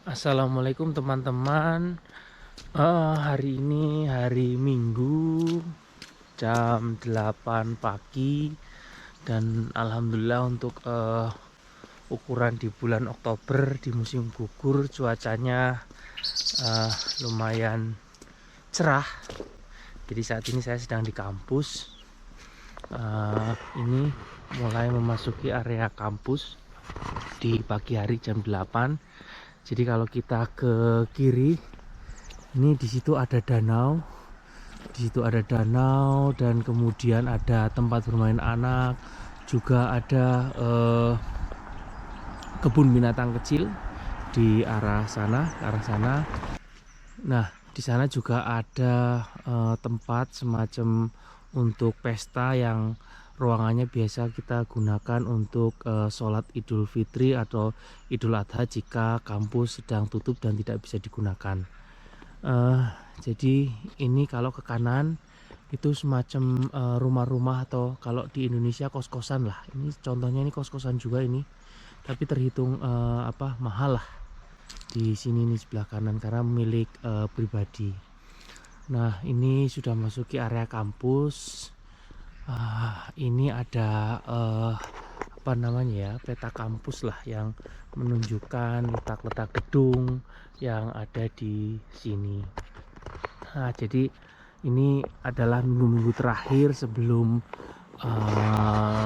Assalamualaikum teman-teman. Hari ini hari Minggu jam 8 pagi dan alhamdulillah untuk ukuran di bulan Oktober di musim gugur cuacanya eh, lumayan cerah. Jadi saat ini saya sedang di kampus. Ini mulai memasuki area kampus di pagi hari jam 8. Jadi kalau kita ke kiri, ini di situ ada danau. Di situ ada danau dan kemudian ada tempat bermain anak, juga ada kebun binatang kecil di arah sana, ke arah sana. Nah, di sana juga ada tempat semacam untuk pesta yang ruangannya biasa kita gunakan untuk sholat Idul Fitri atau Idul Adha jika kampus sedang tutup dan tidak bisa digunakan. Eh, jadi ini kalau ke kanan itu semacam rumah-rumah atau kalau di Indonesia kos-kosan lah. Ini contohnya ini kos-kosan juga ini, tapi terhitung mahal lah di sini nih sebelah kanan karena milik pribadi. Nah ini sudah masuki area kampus. Ini ada apa namanya ya, peta kampus lah yang menunjukkan letak-letak gedung yang ada di sini. Nah, jadi ini adalah minggu-minggu terakhir sebelum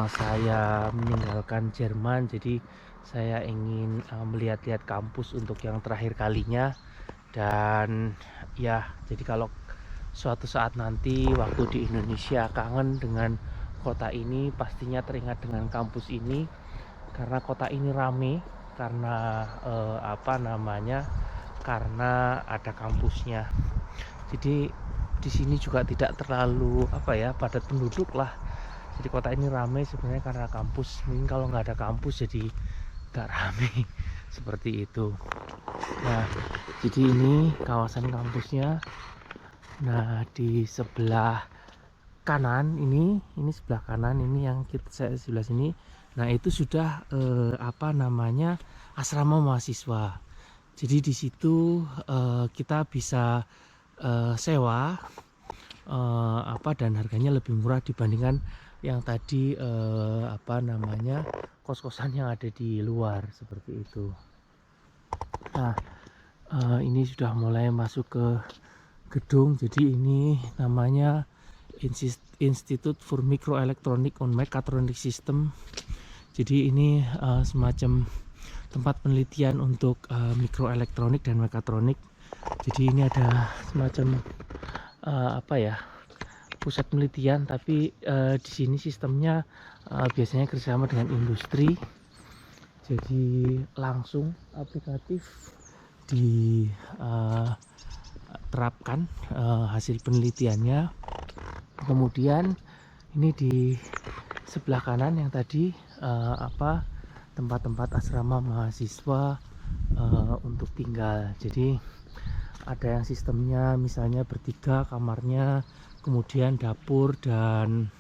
saya meninggalkan Jerman. Jadi saya ingin melihat-lihat kampus untuk yang terakhir kalinya. Dan ya, jadi kalau suatu saat nanti waktu di Indonesia kangen dengan kota ini, pastinya teringat dengan kampus ini karena kota ini rame karena karena ada kampusnya. Jadi di sini juga tidak terlalu padat penduduk lah. Jadi kota ini ramai sebenarnya karena kampus. Mungkin kalau nggak ada kampus jadi nggak ramai seperti itu. Nah, jadi ini kawasan kampusnya. Nah, di sebelah kanan ini sebelah kanan ini yang saya sebelah sini. Nah, itu sudah asrama mahasiswa. Jadi di situ kita bisa sewa dan harganya lebih murah dibandingkan yang tadi kos-kosan yang ada di luar seperti itu. Nah, ini sudah mulai masuk ke gedung. Jadi ini namanya Institute for Microelectronic and Mechatronic System. Jadi ini semacam tempat penelitian untuk mikroelektronik dan mekatronik. Jadi ini ada semacam pusat penelitian, tapi di sini sistemnya biasanya kerjasama dengan industri. Jadi langsung aplikatif diterapkan hasil penelitiannya. Kemudian ini di sebelah kanan yang tadi tempat-tempat asrama mahasiswa untuk tinggal. Jadi ada yang sistemnya misalnya bertiga kamarnya, kemudian dapur dan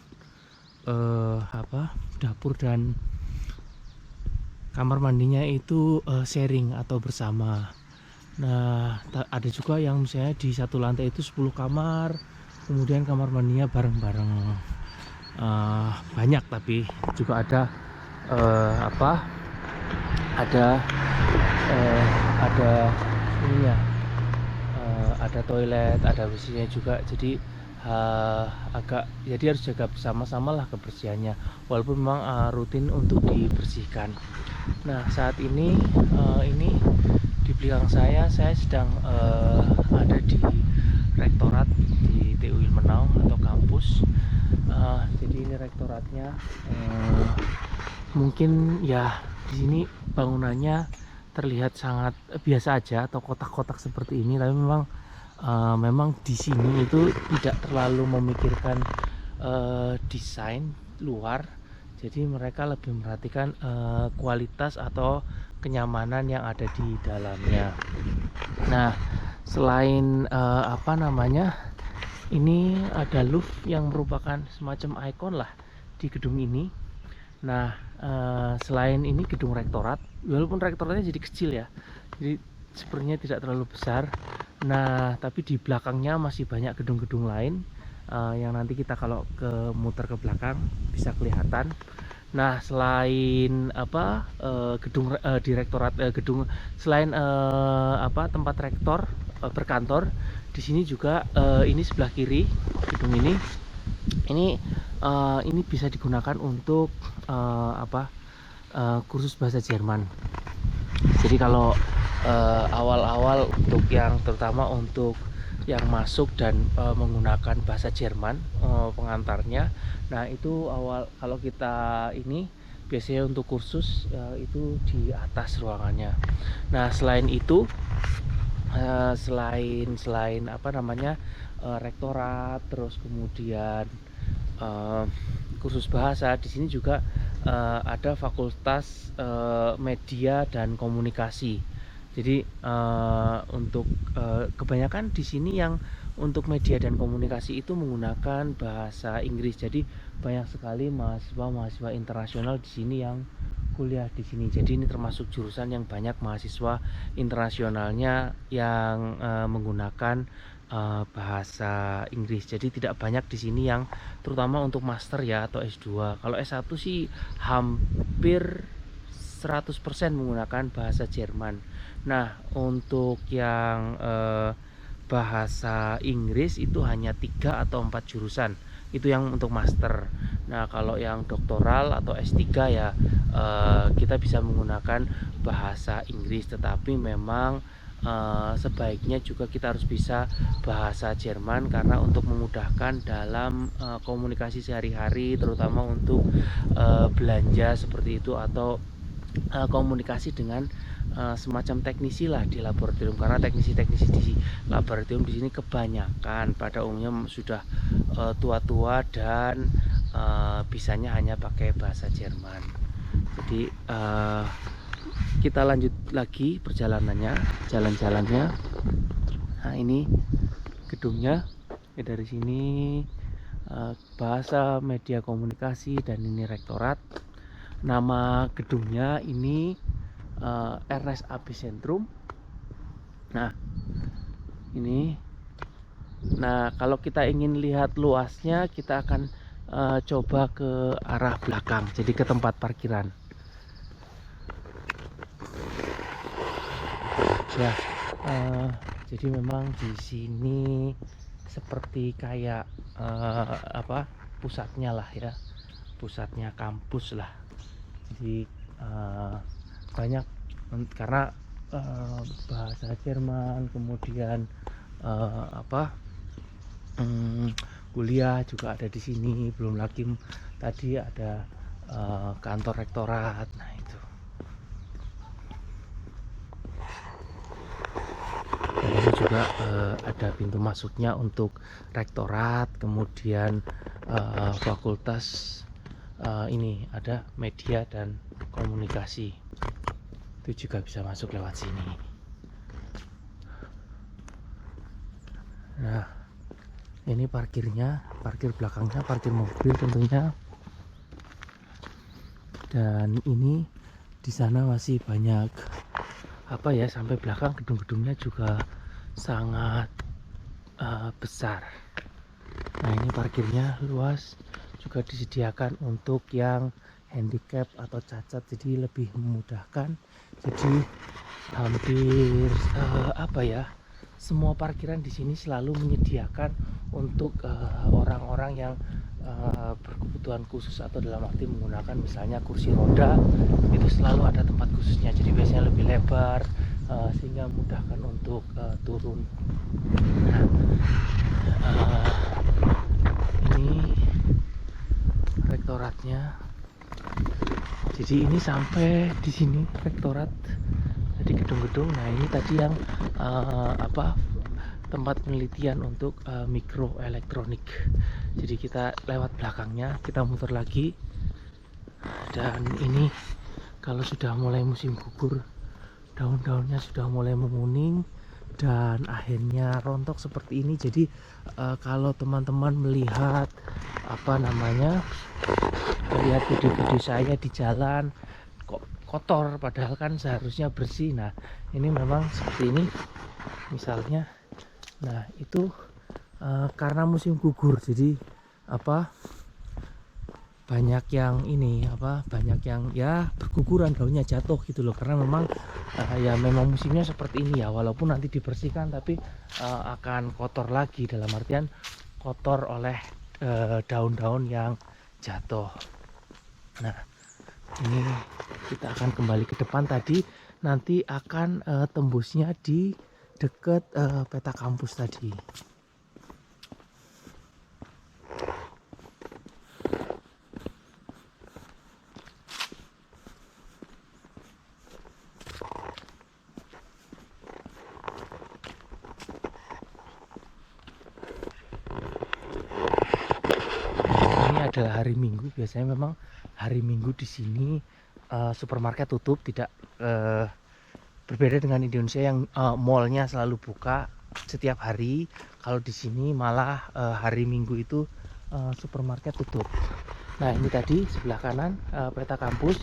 kamar mandinya itu sharing atau bersama. Nah, ada juga yang misalnya di satu lantai itu 10 kamar, kemudian kamar mandinya bareng-bareng. Banyak, tapi juga ada ininya, ada toilet, ada WC-nya juga. Jadi jadi harus jaga bersama-sama lah kebersihannya, walaupun memang rutin untuk dibersihkan. Nah, saat ini di belakang saya sedang ada di rektorat di TU Ilmenau atau kampus. Jadi ini rektoratnya. Mungkin ya di sini bangunannya terlihat sangat biasa aja atau kotak-kotak seperti ini, tapi memang di sini itu tidak terlalu memikirkan desain luar. Jadi mereka lebih memperhatikan kualitas atau kenyamanan yang ada di dalamnya. Nah, selain ini ada louvre yang merupakan semacam ikon lah di gedung ini. Nah, selain ini gedung rektorat, walaupun rektoratnya jadi kecil ya, jadi sepertinya tidak terlalu besar. Nah, tapi di belakangnya masih banyak gedung-gedung lain yang nanti kita kalau muter ke belakang bisa kelihatan. Nah, selain gedung direktorat gedung selain tempat rektor berkantor, di sini juga ini sebelah kiri gedung ini bisa digunakan untuk kursus bahasa Jerman. Jadi kalau awal-awal untuk terutama untuk yang masuk dan menggunakan bahasa Jerman pengantarnya, nah itu awal kalau kita ini biasanya untuk kursus itu di atas ruangannya. Nah, selain itu selain rektorat, terus kemudian kursus bahasa, di sini juga ada fakultas media dan komunikasi. Jadi untuk kebanyakan di sini yang untuk media dan komunikasi itu menggunakan bahasa Inggris. Jadi banyak sekali mahasiswa internasional di sini yang kuliah di sini. Jadi ini termasuk jurusan yang banyak mahasiswa internasionalnya yang menggunakan bahasa Inggris. Jadi tidak banyak di sini yang terutama untuk master ya atau S2. Kalau S1 sih hampir 100% menggunakan bahasa Jerman. Nah, untuk yang bahasa Inggris itu hanya 3 atau 4 jurusan. Itu yang untuk master. Nah, kalau yang doktoral atau S3 ya kita bisa menggunakan bahasa Inggris, tetapi memang sebaiknya juga kita harus bisa bahasa Jerman karena untuk memudahkan dalam komunikasi sehari-hari, terutama untuk belanja seperti itu atau komunikasi dengan semacam teknisi lah di laboratorium, karena teknisi-teknisi di laboratorium di sini kebanyakan pada umumnya sudah tua-tua dan bisanya hanya pakai bahasa Jerman. Jadi kita lanjut lagi perjalanannya, jalan-jalannya. Nah, ini gedungnya dari sini bahasa media komunikasi dan ini rektorat. Nama gedungnya ini RSAB Sentrum. Nah, ini. Nah, kalau kita ingin lihat luasnya, kita akan coba ke arah belakang, jadi ke tempat parkiran. Ya, jadi memang di sini seperti kayak pusatnya lah ya, pusatnya kampus lah. Jadi banyak karena bahasa Jerman, kemudian kuliah juga ada di sini. Belum lagi tadi ada kantor rektorat. Nah, itu. Dan ini juga ada pintu masuknya untuk rektorat, kemudian fakultas ini ada media dan komunikasi. Itu juga bisa masuk lewat sini. Nah, ini parkirnya, parkir belakangnya, parkir mobil tentunya. Dan ini di sana masih banyak sampai belakang gedung-gedungnya juga sangat besar. Nah, ini parkirnya luas, juga disediakan untuk yang handicap atau cacat, jadi lebih memudahkan. Jadi hampir semua parkiran di sini selalu menyediakan untuk orang-orang yang berkebutuhan khusus atau dalam arti menggunakan misalnya kursi roda, itu selalu ada tempat khususnya. Jadi biasanya lebih lebar sehingga memudahkan untuk turun. Ini rektoratnya. Jadi ini sampai di sini rektorat, jadi gedung-gedung. Nah, ini tadi yang tempat penelitian untuk mikroelektronik. Jadi kita lewat belakangnya, kita muter lagi. Dan ini kalau sudah mulai musim gugur, daun-daunnya sudah mulai menguning dan akhirnya rontok seperti ini. Jadi kalau teman-teman melihat melihat video-video saya di jalan, kok kotor padahal kan seharusnya bersih. Nah ini memang seperti ini misalnya. Nah itu karena musim gugur, jadi apa, banyak yang ini apa, banyak yang ya berguguran, daunnya jatuh gitu loh, karena memang ya memang musimnya seperti ini ya. Walaupun nanti dibersihkan tapi akan kotor lagi, dalam artian kotor oleh daun-daun yang jatuh. Nah ini kita akan kembali ke depan tadi, nanti akan tembusnya di dekat peta kampus tadi. Adalah hari Minggu, biasanya memang hari Minggu di sini supermarket tutup, tidak berbeda dengan Indonesia yang mallnya selalu buka setiap hari. Kalau di sini malah hari Minggu itu supermarket tutup. Nah ini tadi sebelah kanan peta kampus,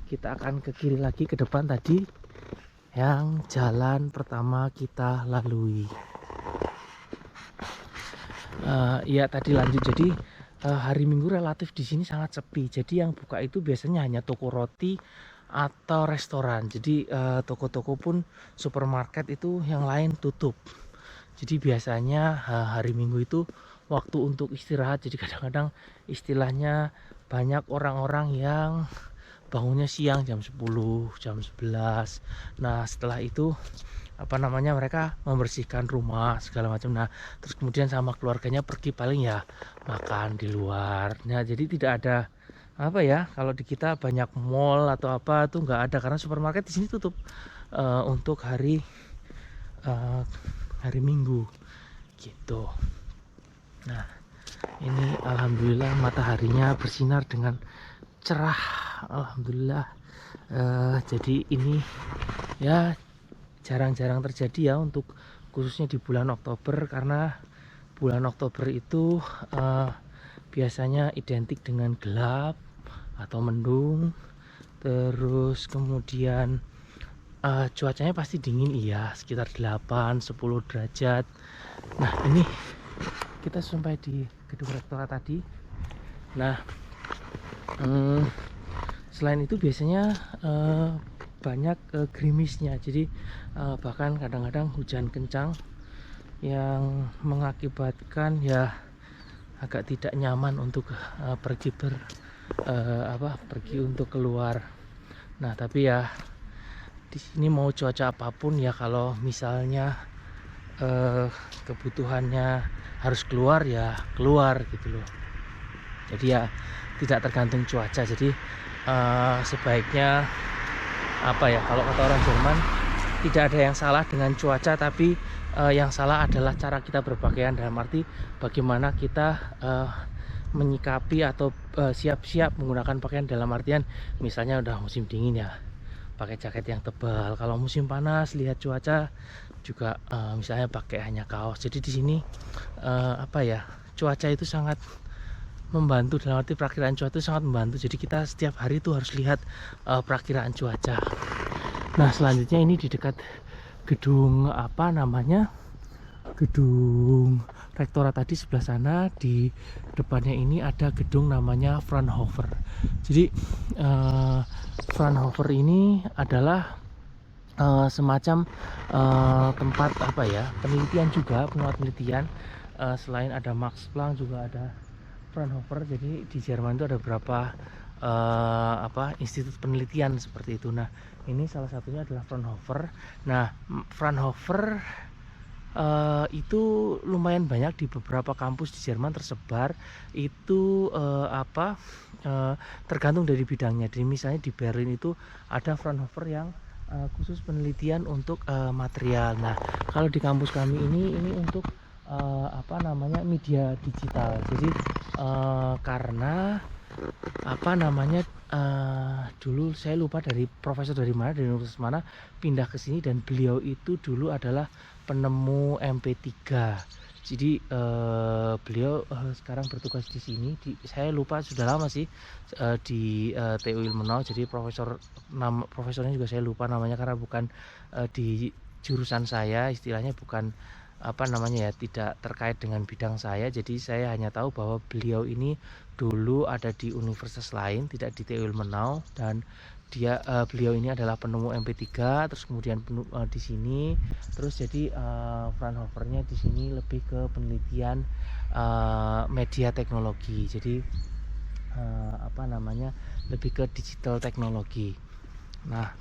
kita akan ke kiri lagi ke depan tadi yang jalan pertama kita lalui. Ya tadi lanjut, jadi hari Minggu relatif di sini sangat sepi. Jadi yang buka itu biasanya hanya toko roti atau restoran. Jadi toko-toko pun supermarket itu yang lain tutup. Jadi biasanya hari Minggu itu waktu untuk istirahat. Jadi kadang-kadang istilahnya banyak orang-orang yang bangunnya siang jam 10, jam 11. Nah setelah itu apa namanya, mereka membersihkan rumah segala macam. Nah terus kemudian sama keluarganya pergi paling ya makan di luar. Nah jadi tidak ada apa ya, kalau di kita banyak mall atau apa tuh nggak ada, karena supermarket di sini tutup untuk hari Minggu gitu. Nah ini alhamdulillah mataharinya bersinar dengan cerah, alhamdulillah. Jadi ini ya jarang-jarang terjadi ya, untuk khususnya di bulan Oktober, karena bulan Oktober itu biasanya identik dengan gelap atau mendung, terus kemudian cuacanya pasti dingin, iya sekitar 8-10 derajat. Nah ini kita sampai di gedung rektorat tadi. Nah selain itu biasanya banyak gerimisnya, jadi bahkan kadang-kadang hujan kencang yang mengakibatkan ya agak tidak nyaman untuk pergi untuk keluar. Nah tapi ya di sini mau cuaca apapun ya, kalau misalnya kebutuhannya harus keluar ya keluar gitu loh. Jadi ya tidak tergantung cuaca. Jadi sebaiknya apa ya, kalau kata orang Jerman, tidak ada yang salah dengan cuaca, tapi yang salah adalah cara kita berpakaian, dalam arti bagaimana kita menyikapi atau siap-siap menggunakan pakaian, dalam artian misalnya udah musim dingin ya pakai jaket yang tebal, kalau musim panas lihat cuaca juga misalnya pakai hanya kaos. Jadi di sini apa ya, cuaca itu sangat membantu, dalam arti perakiraan cuaca itu sangat membantu. Jadi kita setiap hari itu harus lihat perakiraan cuaca. Nah selanjutnya ini di dekat gedung apa namanya, gedung rektorat tadi sebelah sana, di depannya ini ada gedung namanya Fraunhofer. Jadi Fraunhofer ini adalah semacam tempat apa ya, penelitian juga, penelitian. Selain ada Max Planck juga ada Fraunhofer. Jadi di Jerman itu ada beberapa institut penelitian seperti itu. Nah ini salah satunya adalah Fraunhofer. Nah Fraunhofer itu lumayan banyak di beberapa kampus di Jerman tersebar. Itu tergantung dari bidangnya. Jadi misalnya di Berlin itu ada Fraunhofer yang khusus penelitian untuk material. Nah kalau di kampus kami ini untuk media digital. Jadi karena dulu saya lupa dari profesor dari mana, dari universitas mana, pindah ke sini, dan beliau itu dulu adalah penemu MP3. Jadi beliau sekarang bertugas di sini. Saya lupa sudah lama sih di TU Ilmenau. Jadi profesornya juga saya lupa namanya karena bukan di jurusan saya, istilahnya bukan apa namanya ya, tidak terkait dengan bidang saya. Jadi saya hanya tahu bahwa beliau ini dulu ada di universitas lain, tidak di TU Ilmenau, dan beliau ini adalah penemu MP3, terus kemudian di sini. Terus jadi Fraunhofer-nya di sini lebih ke penelitian media teknologi. Jadi apa namanya, lebih ke digital teknologi. Nah,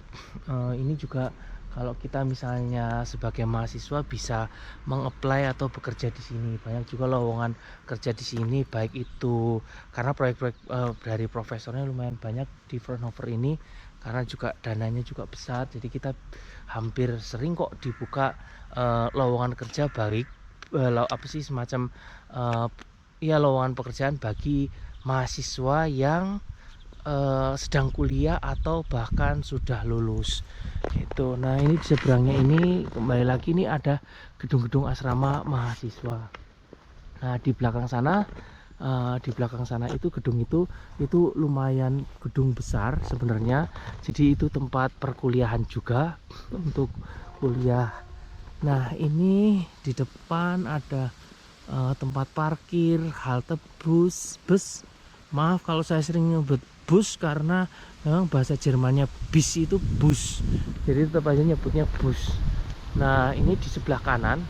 ini juga kalau kita misalnya sebagai mahasiswa bisa mengapply atau bekerja di sini. Banyak juga lowongan kerja di sini, baik itu karena proyek-proyek dari profesornya lumayan banyak di Fraunhofer ini, karena juga dananya juga besar. Jadi kita hampir sering kok dibuka lowongan kerja, baik apa sih, semacam ya lowongan pekerjaan bagi mahasiswa yang sedang kuliah atau bahkan sudah lulus gitu. Nah, ini di seberangnya ini kembali lagi ini ada gedung-gedung asrama mahasiswa. Nah, di belakang sana itu gedung itu lumayan gedung besar sebenarnya. Jadi itu tempat perkuliahan juga untuk kuliah. Nah, ini di depan ada tempat parkir, halte bus. Maaf kalau saya sering nyebut bus karena memang bahasa Jermannya bis itu bus. Jadi tetap aja nyebutnya bus. Nah, ini di sebelah kanan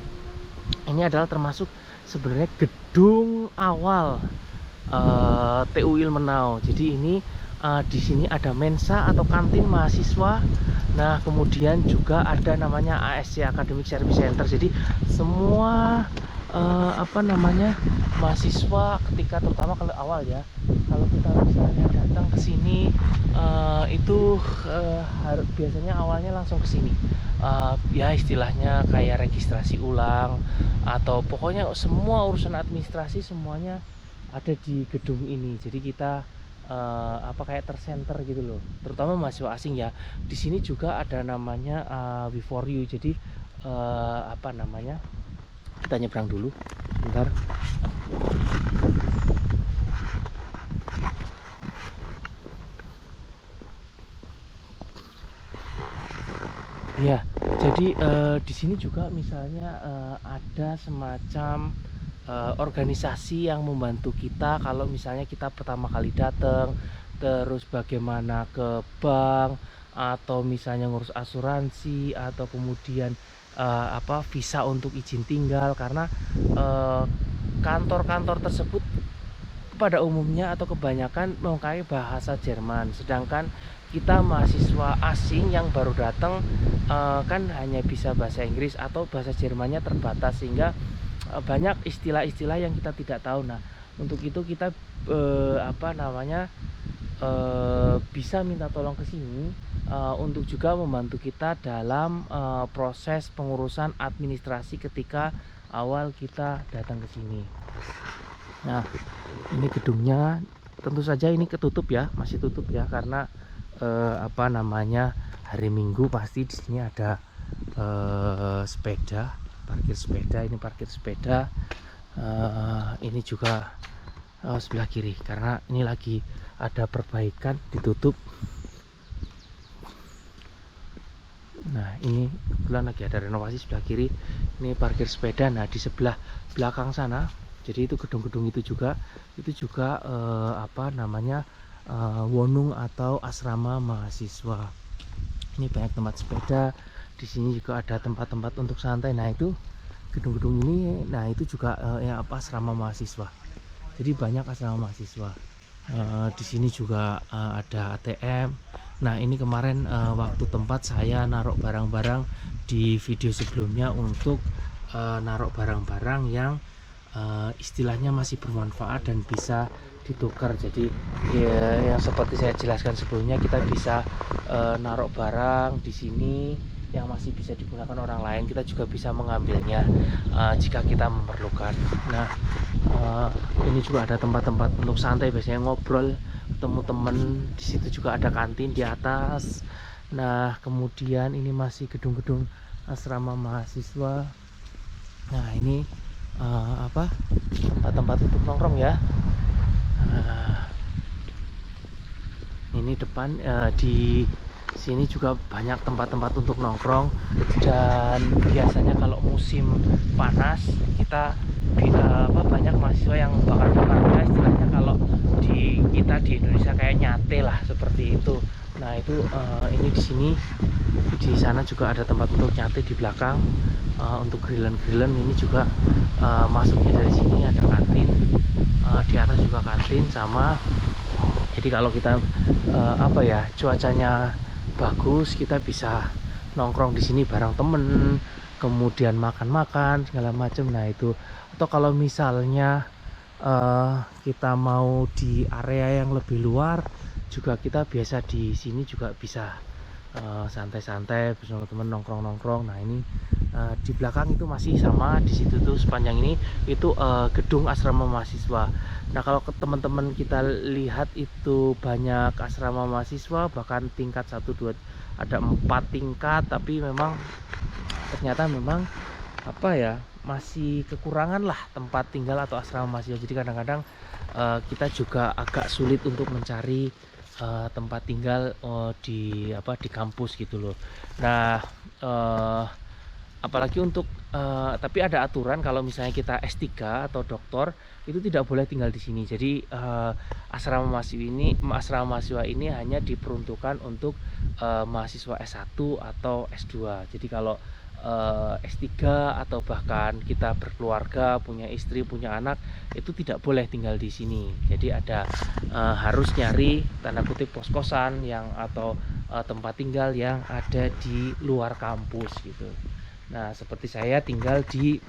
ini adalah termasuk sebenarnya gedung awal TU Ilmenau. Jadi ini di sini ada mensa atau kantin mahasiswa. Nah, kemudian juga ada namanya ASC, Academic Service Center. Jadi semua apa namanya, mahasiswa ketika terutama kalau awal ya, kalau kita misalnya datang ke sini itu biasanya awalnya langsung ke sini, ya istilahnya kayak registrasi ulang atau pokoknya semua urusan administrasi semuanya ada di gedung ini. Jadi kita apa kayak tercenter gitu loh, terutama mahasiswa asing ya. Di sini juga ada namanya We4U. Jadi apa namanya, kita nyebrang dulu bentar. Ya, jadi di sini juga misalnya ada semacam organisasi yang membantu kita kalau misalnya kita pertama kali datang, terus bagaimana ke bank atau misalnya ngurus asuransi atau kemudian apa visa untuk izin tinggal, karena kantor-kantor tersebut pada umumnya atau kebanyakan memakai bahasa Jerman, sedangkan kita mahasiswa asing yang baru datang kan hanya bisa bahasa Inggris atau bahasa Jermannya terbatas, sehingga banyak istilah-istilah yang kita tidak tahu. Nah, untuk itu kita apa namanya, bisa minta tolong ke sini untuk juga membantu kita dalam proses pengurusan administrasi ketika awal kita datang ke sini. Nah, ini gedungnya tentu saja ini ketutup ya, masih tutup ya, karena apa namanya, hari Minggu pasti di sini ada sepeda, parkir sepeda. Ini parkir sepeda. Ini juga sebelah kiri karena ini lagi ada perbaikan, ditutup. Nah, ini kebetulan lagi ada renovasi sebelah kiri. Ini parkir sepeda. Nah, di sebelah belakang sana, jadi itu gedung-gedung itu juga apa namanya, wonung atau asrama mahasiswa. Ini banyak tempat sepeda. Di sini juga ada tempat-tempat untuk santai. Nah, itu gedung-gedung ini, nah itu juga ya apa, asrama mahasiswa. Jadi banyak asrama mahasiswa. Di sini juga ada ATM. Nah, ini kemarin waktu tempat saya naruh barang-barang di video sebelumnya untuk naruh barang-barang yang istilahnya masih bermanfaat dan bisa ditukar. Jadi ya, yang seperti saya jelaskan sebelumnya, kita bisa naruh barang di sini yang masih bisa digunakan orang lain, kita juga bisa mengambilnya jika kita memerlukan. Nah, ini juga ada tempat-tempat untuk santai, biasanya ngobrol, ketemu temen. Di situ juga ada kantin di atas. Nah, kemudian ini masih gedung-gedung asrama mahasiswa. Nah, ini apa tempat-tempat untuk nongkrong ya. Ini depan di sini juga banyak tempat-tempat untuk nongkrong, dan biasanya kalau musim panas kita banyak mahasiswa yang bakar-bakarnya, istilahnya kalau di kita di Indonesia kayak nyate lah seperti itu. Nah itu ini di sana juga ada tempat untuk nyate di belakang. Untuk grillen ini juga masuknya dari sini ada kantin, di atas juga kantin sama. Jadi kalau kita cuacanya bagus, kita bisa nongkrong di sini bareng temen, kemudian makan-makan segala macam. Nah itu, atau kalau misalnya kita mau di area yang lebih luar juga, kita biasa di sini juga bisa santai-santai bersama teman, nongkrong-nongkrong. Nah ini di belakang itu masih sama, di situ tuh sepanjang ini itu gedung asrama mahasiswa. Nah kalau ke teman-teman kita lihat itu banyak asrama mahasiswa, bahkan tingkat 1, 2, ada 4 tingkat, tapi memang ternyata memang masih kekurangan lah tempat tinggal atau asrama mahasiswa. Jadi kadang-kadang kita juga agak sulit untuk mencari tempat tinggal di kampus gitu loh. Nah apalagi untuk tapi ada aturan kalau misalnya kita S3 atau doktor itu tidak boleh tinggal di sini. Jadi asrama mahasiswa ini hanya diperuntukkan untuk mahasiswa S1 atau S2. Jadi kalau S3 atau bahkan kita berkeluarga, punya istri, punya anak, itu tidak boleh tinggal di sini. Jadi ada harus nyari tanda kutip kos-kosan yang atau tempat tinggal yang ada di luar kampus gitu. Nah seperti saya tinggal di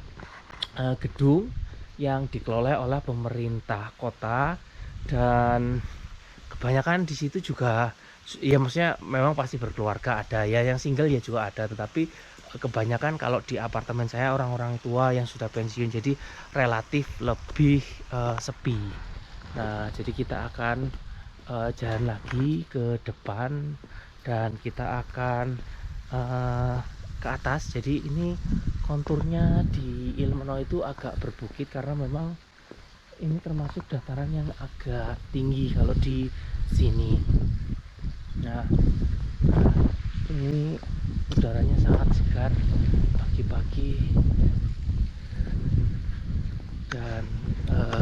gedung yang dikelola oleh pemerintah kota, dan kebanyakan di situ juga ya maksudnya memang pasti berkeluarga, ada ya yang single ya juga ada, tetapi kebanyakan kalau di apartemen saya orang-orang tua yang sudah pensiun, jadi relatif lebih sepi. Nah jadi kita akan jalan lagi ke depan dan kita akan ke atas. Jadi ini konturnya di Ilmenau itu agak berbukit karena memang ini termasuk dataran yang agak tinggi kalau di sini. Nah ini udaranya sangat segar pagi-pagi, dan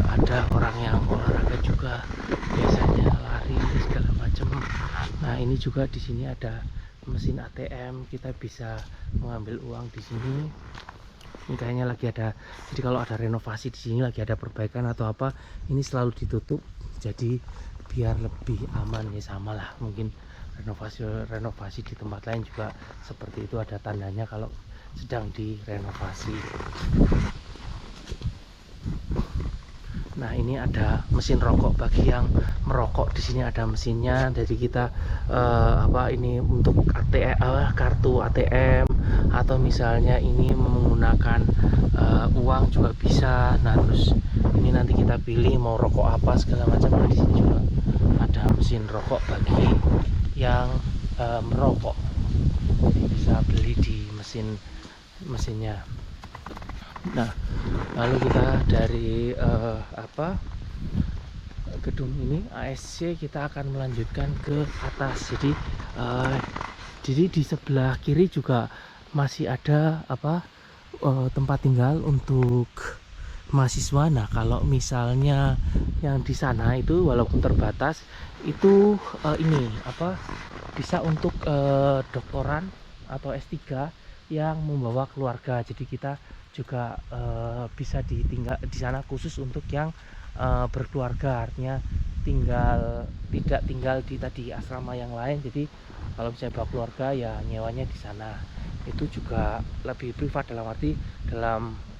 ada orang yang olahraga juga, biasanya lari segala macam. Nah ini juga di sini ada mesin ATM, kita bisa mengambil uang di sini. Ini kayaknya lagi ada, jadi kalau ada renovasi di sini, lagi ada perbaikan atau apa, ini selalu ditutup. Jadi biar lebih aman ya, samalah mungkin renovasi di tempat lain juga seperti itu, ada tandanya kalau sedang direnovasi. Nah ini ada mesin rokok bagi yang merokok, di sini ada mesinnya. Jadi kita ini untuk kartu ATM, atau misalnya ini menggunakan uang juga bisa. Nah terus ini nanti kita pilih mau rokok apa segala macam. Nah di sini juga ada mesin rokok bagi yang merokok, jadi bisa beli di mesinnya. Nah lalu kita dari gedung ini ASC kita akan melanjutkan ke atas. Jadi di sebelah kiri juga masih ada tempat tinggal untuk mahasiswa. Nah kalau misalnya yang di sana itu walaupun terbatas, itu bisa untuk doktoran atau S3 yang membawa keluarga. Jadi kita juga bisa ditinggal di sana khusus untuk yang berkeluarga, artinya tidak tinggal di asrama yang lain. Jadi kalau misalnya bawa keluarga ya nyewanya di sana. Itu juga lebih privat, dalam arti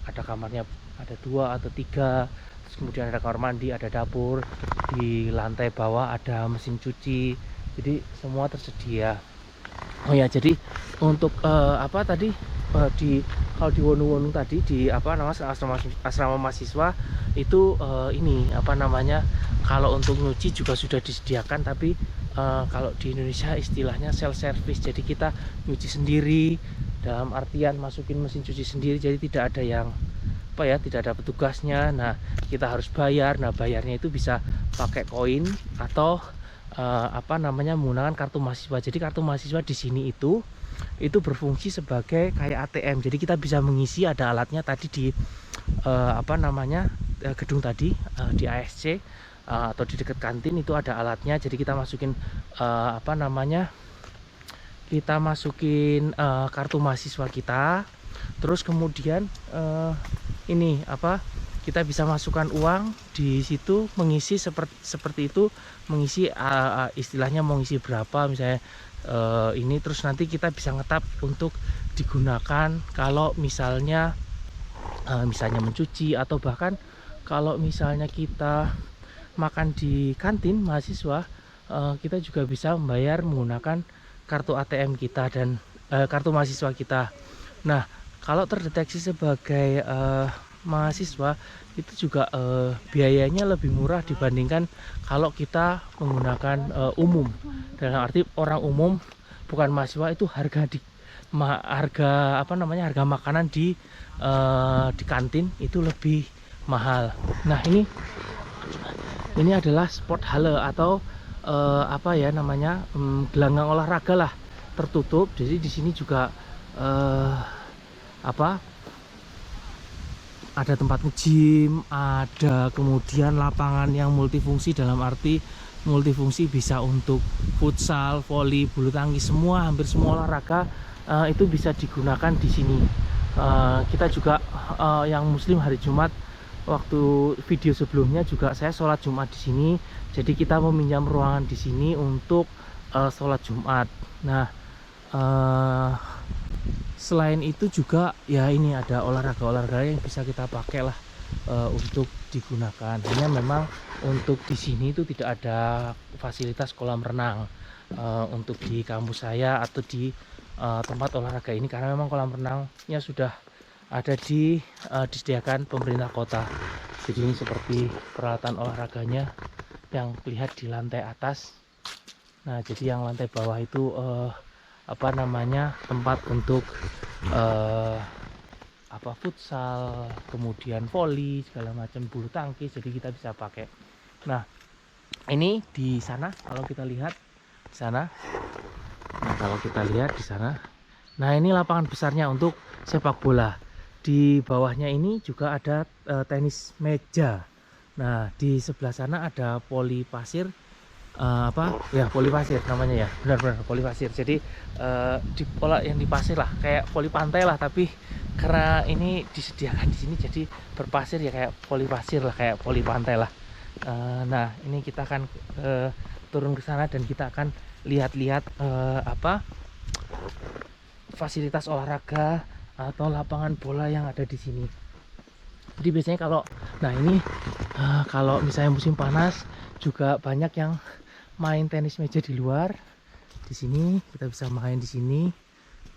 ada kamarnya ada 2 atau 3, terus kemudian ada kamar mandi, ada dapur, di lantai bawah ada mesin cuci, jadi semua tersedia. Oh ya, jadi untuk kalau di Wonung-Wonung tadi di asrama mahasiswa itu kalau untuk nyuci juga sudah disediakan, tapi kalau di Indonesia istilahnya self service. Jadi kita nyuci sendiri, dalam artian masukin mesin cuci sendiri, jadi tidak ada yang apa ya, tidak ada petugasnya. Nah, kita harus bayar. Nah, bayarnya itu bisa pakai koin atau apa namanya, menggunakan kartu mahasiswa. Jadi kartu mahasiswa di sini itu berfungsi sebagai kayak ATM. Jadi kita bisa mengisi, ada alatnya tadi di apa namanya, gedung tadi di ASC atau di dekat kantin itu ada alatnya. Jadi kita masukin apa namanya, kita masukin kartu mahasiswa kita, terus kemudian ini apa, kita bisa masukkan uang di situ, mengisi seperti itu, mengisi istilahnya mau ngisi berapa misalnya ini, terus nanti kita bisa ngetap untuk digunakan kalau misalnya misalnya mencuci, atau bahkan kalau misalnya kita makan di kantin mahasiswa, kita juga bisa membayar menggunakan kartu ATM kita dan kartu mahasiswa kita. Nah, kalau terdeteksi sebagai mahasiswa itu juga biayanya lebih murah dibandingkan kalau kita menggunakan umum. Dalam arti orang umum bukan mahasiswa, itu harga apa namanya, harga makanan di kantin itu lebih mahal. Nah, ini adalah sport hall atau apa ya namanya, gelanggang olahraga lah, tertutup. Jadi di sini juga apa, ada tempat nge-gym, ada kemudian lapangan yang multifungsi, dalam arti multifungsi bisa untuk futsal, voli, bulu tangkis, semua, hampir semua olahraga itu bisa digunakan di sini. Kita juga yang muslim hari Jumat, waktu video sebelumnya juga saya sholat Jumat di sini. Jadi kita meminjam ruangan di sini untuk sholat Jumat. Nah, selain itu juga ya ini ada olahraga yang bisa kita pakai lah untuk digunakan. Hanya memang untuk di sini itu tidak ada fasilitas kolam renang untuk di kampus saya atau di tempat olahraga ini, karena memang kolam renangnya sudah ada disediakan pemerintah kota. Jadi ini seperti peralatan olahraganya yang lihat di lantai atas. Nah, jadi yang lantai bawah itu apa namanya, tempat untuk apa, futsal, kemudian voli, segala macam, bulu tangkis. Jadi kita bisa pakai. Nah, ini di sana kalau kita lihat di sana. Nah, kalau kita lihat di sana. Nah, ini lapangan besarnya untuk sepak bola. Di bawahnya ini juga ada tenis meja. Nah, di sebelah sana ada poli pasir, apa ya, poli pasir namanya ya, benar-benar poli pasir. Jadi di pola yang di pasir lah, kayak poli pantai lah, tapi karena ini disediakan di sini jadi berpasir ya, kayak poli pasir lah, kayak poli pantai lah. Nah, ini kita akan turun ke sana dan kita akan lihat-lihat apa, fasilitas olahraga atau lapangan bola yang ada di sini. Jadi biasanya kalau, nah ini kalau misalnya musim panas juga banyak yang main tenis meja di luar. Di sini kita bisa main di sini.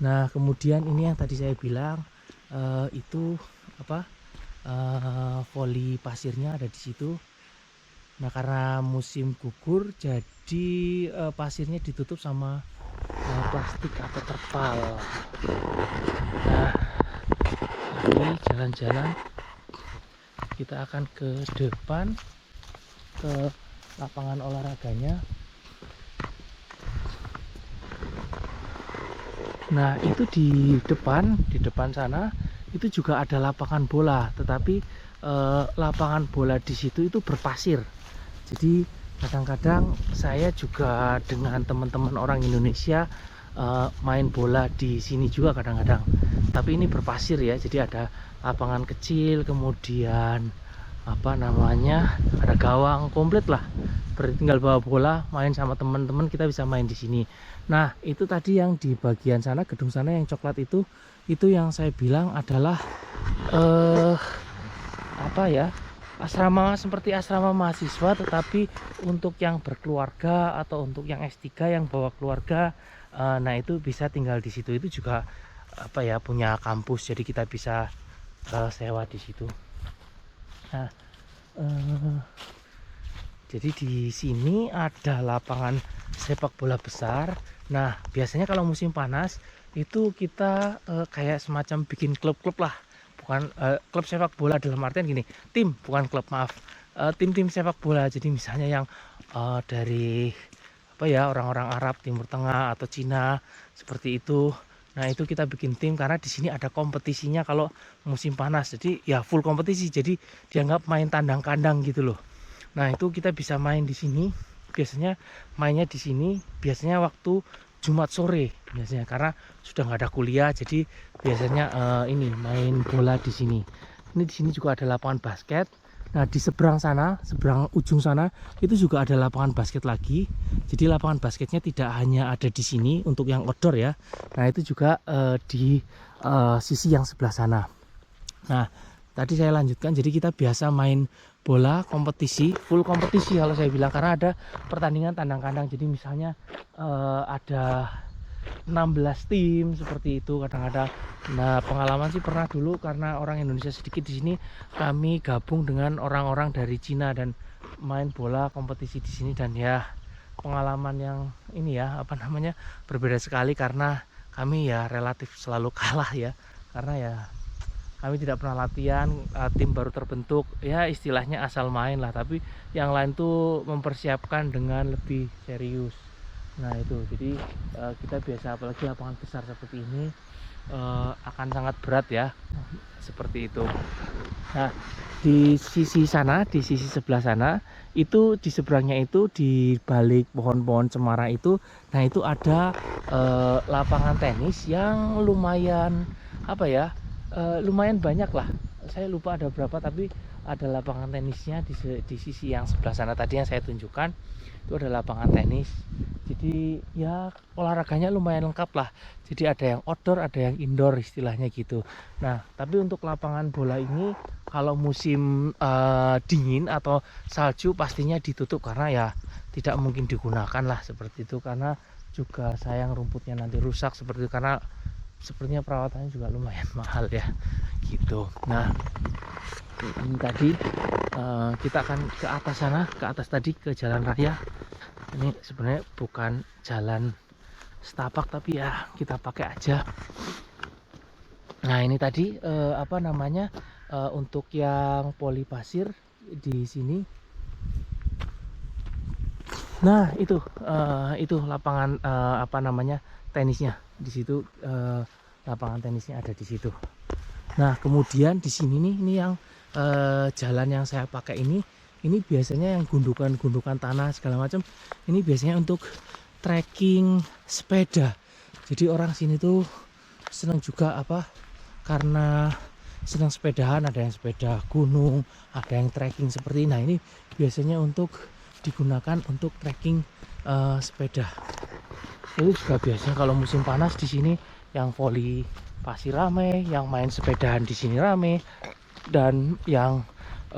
Nah, kemudian ini yang tadi saya bilang itu apa, voli pasirnya ada di situ. Nah, karena musim gugur jadi pasirnya ditutup sama plastik atau terpal. Nah, ini jalan-jalan kita akan ke depan ke lapangan olahraganya. Nah, itu di depan sana itu juga ada lapangan bola, tetapi lapangan bola di situ itu berpasir. Jadi kadang-kadang saya juga dengan teman-teman orang Indonesia main bola di sini juga kadang-kadang. Tapi ini berpasir ya, jadi ada lapangan kecil, kemudian apa namanya, ada gawang komplit lah. Tinggal bawa bola, main sama teman-teman, kita bisa main di sini. Nah, itu tadi yang di bagian sana, gedung sana yang coklat itu yang saya bilang adalah apa ya, asrama, seperti asrama mahasiswa, tetapi untuk yang berkeluarga atau untuk yang S3 yang bawa keluarga, nah itu bisa tinggal di situ. Itu juga apa ya, punya kampus, jadi kita bisa sewa di situ. Nah, jadi di sini ada lapangan sepak bola besar. Nah, biasanya kalau musim panas itu kita kayak semacam bikin klub-klub lah. bukan klub sepak bola dalam artian gini, tim bukan klub, maaf, tim-tim sepak bola. Jadi misalnya yang dari apa ya, orang-orang Arab, Timur Tengah atau Cina seperti itu. Nah itu kita bikin tim karena di sini ada kompetisinya kalau musim panas. Jadi ya full kompetisi. Jadi dianggap main tandang kandang gitu loh. Nah itu kita bisa main di sini. Biasanya mainnya di sini. Biasanya waktu Jumat sore biasanya karena sudah nggak ada kuliah. Jadi biasanya ini main bola di sini. Ini di sini juga ada lapangan basket. Nah di seberang sana, seberang ujung sana itu juga ada lapangan basket lagi. Jadi lapangan basketnya tidak hanya ada di sini untuk yang outdoor ya. Nah itu juga di sisi yang sebelah sana. Nah tadi saya lanjutkan, jadi kita biasa main bola kompetisi, full kompetisi kalau saya bilang, karena ada pertandingan tandang kandang. Jadi misalnya ada 16 tim seperti itu kadang-kadang. Nah pengalaman sih pernah dulu karena orang Indonesia sedikit di sini, kami gabung dengan orang-orang dari Cina dan main bola kompetisi di sini. Dan ya pengalaman yang ini ya apa namanya berbeda sekali karena kami ya relatif selalu kalah ya, karena ya kami tidak pernah latihan, tim baru terbentuk ya, istilahnya asal main lah, tapi yang lain tuh mempersiapkan dengan lebih serius. Nah itu jadi kita biasa, apalagi lapangan besar seperti ini akan sangat berat ya, seperti itu. Nah di sisi sana, di sisi sebelah sana itu, di seberangnya itu, di balik pohon-pohon cemara itu, nah itu ada lapangan tenis yang lumayan apa ya, lumayan banyak lah. Saya lupa ada berapa, tapi ada lapangan tenisnya di sisi yang sebelah sana tadi yang saya tunjukkan. Itu ada lapangan tenis. Jadi ya olahraganya lumayan lengkap lah. Jadi ada yang outdoor, ada yang indoor istilahnya gitu. Nah tapi untuk lapangan bola ini kalau musim dingin atau salju pastinya ditutup, karena ya tidak mungkin digunakan lah seperti itu, karena juga sayang rumputnya nanti rusak seperti itu, karena sepertinya perawatannya juga lumayan mahal ya gitu. Nah ini tadi kita akan ke atas sana, ke atas tadi ke jalan raya. Ini sebenarnya bukan jalan setapak tapi ya kita pakai aja. Nah ini tadi apa namanya untuk yang poli pasir di sini. Nah itu lapangan apa namanya tenisnya di situ, lapangan tenisnya ada di situ. Nah kemudian di sini nih, ini yang jalan yang saya pakai ini biasanya yang gundukan-gundukan tanah segala macam. Ini biasanya untuk trekking sepeda. Jadi orang sini tuh senang juga apa, karena senang sepedahan, ada yang sepeda gunung, ada yang trekking seperti ini. Nah ini biasanya untuk digunakan untuk trekking sepeda. Itu juga biasanya kalau musim panas di sini yang voli pasir rame, yang main sepedahan di sini rame, dan yang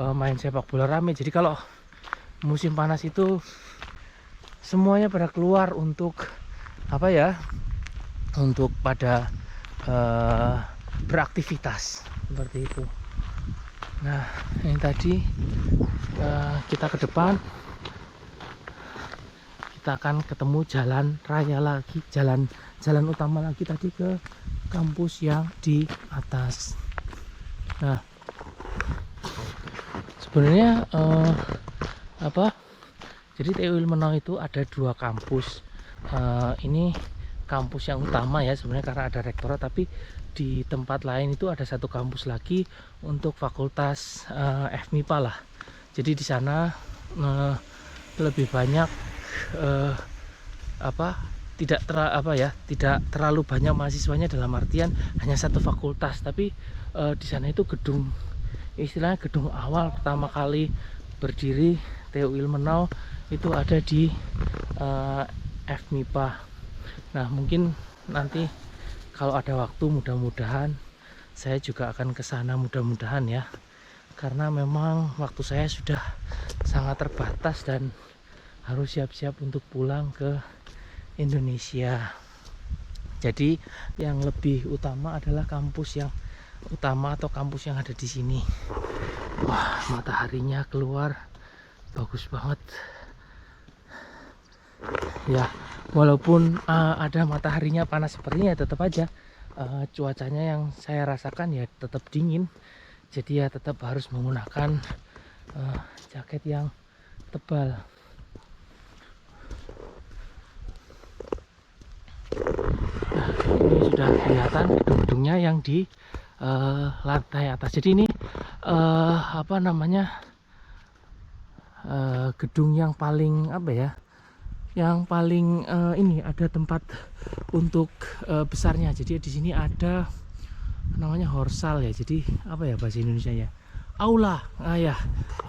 main sepak bola rame. Jadi kalau musim panas itu semuanya pada keluar untuk apa ya, untuk pada beraktivitas seperti itu. Nah ini tadi kita ke depan, kita akan ketemu jalan raya lagi, jalan utama lagi tadi ke kampus yang di atas. Nah sebenarnya apa, jadi TU Ilmenau itu ada 2 kampus. Ini kampus yang utama ya sebenarnya karena ada rektorat, tapi di tempat lain itu ada 1 kampus lagi untuk fakultas FMIPA lah. Jadi di sana lebih banyak apa, tidak terlalu banyak mahasiswanya, dalam artian hanya 1 fakultas, tapi di sana itu gedung, istilahnya gedung awal pertama kali berdiri TU Ilmenau itu ada di FMIPA. Nah mungkin nanti kalau ada waktu mudah-mudahan saya juga akan ke sana, mudah-mudahan ya, karena memang waktu saya sudah sangat terbatas dan harus siap-siap untuk pulang ke Indonesia. Jadi yang lebih utama adalah kampus yang utama atau kampus yang ada di sini. Wah mataharinya keluar bagus banget ya, walaupun ada mataharinya panas seperti ini ya tetap aja cuacanya yang saya rasakan ya tetap dingin, jadi ya tetap harus menggunakan jaket yang tebal. Ini sudah kelihatan gedung-gedungnya yang di lantai atas. Jadi ini apa namanya, gedung yang paling apa ya, yang paling ini ada tempat untuk besarnya. Jadi di sini ada namanya horsal ya. Jadi apa ya bahasa Indonesia ya, aula. Ya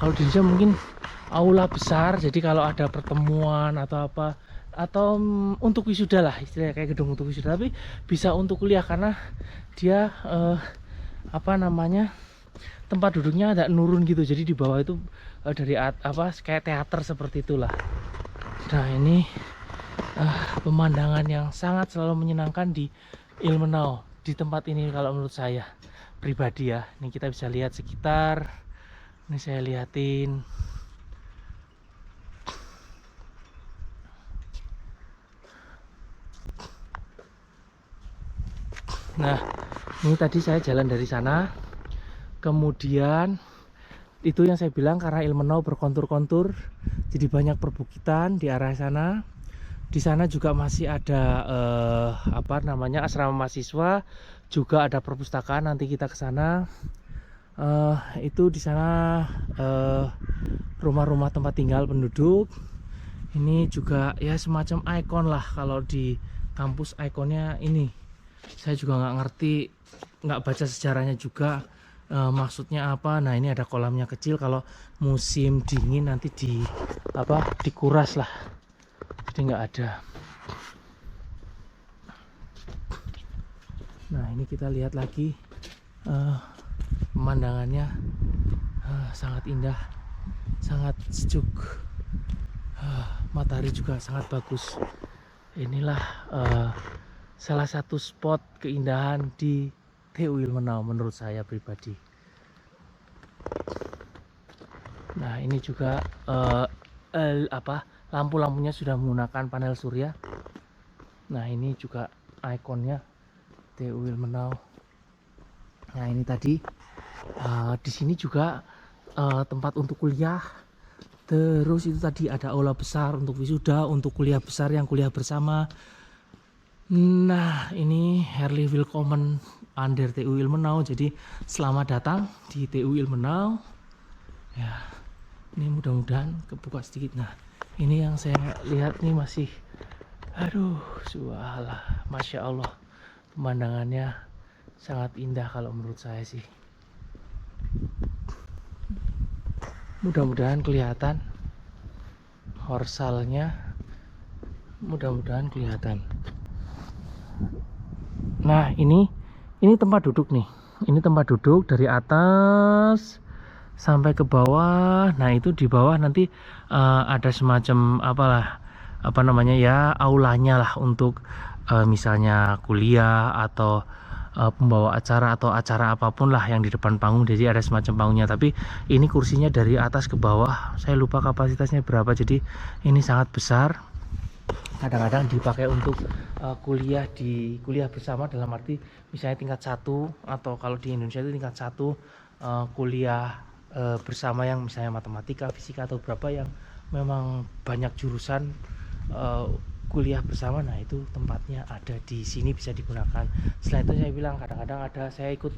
kalau di Indonesia mungkin aula besar. Jadi kalau ada pertemuan atau apa, atau untuk wisuda lah istilahnya, kayak gedung untuk wisuda, tapi bisa untuk kuliah karena dia apa namanya, tempat duduknya ada nurun gitu. Jadi di bawah itu dari apa kayak teater seperti itulah. Nah ini pemandangan yang sangat selalu menyenangkan di Ilmenau, di tempat ini kalau menurut saya pribadi ya. Ini kita bisa lihat sekitar, ini saya liatin. Nah ini tadi saya jalan dari sana, kemudian itu yang saya bilang karena Ilmenau berkontur-kontur, jadi banyak perbukitan di arah sana. Di sana juga masih ada apa namanya, asrama mahasiswa, juga ada perpustakaan. Nanti kita ke sana. Itu di sana rumah-rumah tempat tinggal penduduk. Ini juga ya semacam ikon lah kalau di kampus, ikonnya ini. Saya juga nggak ngerti, nggak baca sejarahnya juga. Maksudnya apa. Nah ini ada kolamnya kecil, kalau musim dingin nanti di apa, dikuras lah, jadi nggak ada. Nah ini kita lihat lagi pemandangannya sangat indah, sangat sejuk, matahari juga sangat bagus. Inilah salah satu spot keindahan di TU Ilmenau menurut saya pribadi. Nah ini juga apa, lampu-lampunya sudah menggunakan panel surya. Nah ini juga ikonnya TU Ilmenau. Nah ini tadi di sini juga tempat untuk kuliah. Terus itu tadi ada aula besar untuk wisuda, untuk kuliah besar yang kuliah bersama. Nah ini Herli Willkommen an der TU Ilmenau. Jadi selamat datang di TU Ilmenau. Ya ini mudah-mudahan kebuka sedikit. Nah ini yang saya lihat nih masih, aduh subhanallah, masya Allah, pemandangannya sangat indah kalau menurut saya sih. Mudah-mudahan kelihatan horsalnya, mudah-mudahan kelihatan. Nah ini tempat duduk nih, ini tempat duduk dari atas sampai ke bawah. Nah itu di bawah nanti ada semacam apalah, apa namanya ya, aulanya lah untuk misalnya kuliah atau pembawa acara atau acara apapun lah yang di depan panggung. Jadi ada semacam panggungnya, tapi ini kursinya dari atas ke bawah, saya lupa kapasitasnya berapa. Jadi ini sangat besar, kadang-kadang dipakai untuk kuliah bersama, dalam arti misalnya tingkat 1, atau kalau di Indonesia itu tingkat 1 kuliah bersama yang misalnya matematika, fisika atau berapa yang memang banyak jurusan kuliah bersama. Nah itu tempatnya ada di sini, bisa digunakan. Selain itu saya bilang kadang-kadang ada, saya ikut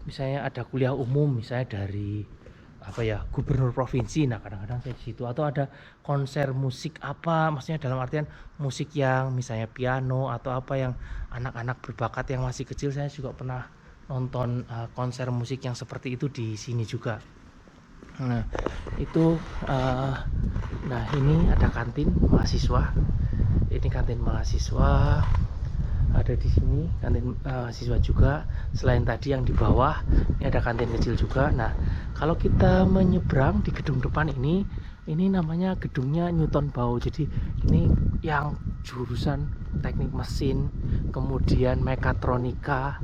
misalnya ada kuliah umum misalnya dari apa ya, gubernur provinsi. Nah kadang-kadang saya di situ, atau ada konser musik apa, maksudnya dalam artian musik yang misalnya piano atau apa yang anak-anak berbakat yang masih kecil. Saya juga pernah nonton konser musik yang seperti itu di sini juga. Nah itu nah ini ada kantin mahasiswa. Ini kantin mahasiswa ada di sini, kantin mahasiswa juga. Selain tadi yang di bawah, ini ada kantin kecil juga. Nah kalau kita menyeberang di gedung depan ini namanya gedungnya Newton Bau. Jadi ini yang jurusan teknik mesin, kemudian mekatronika.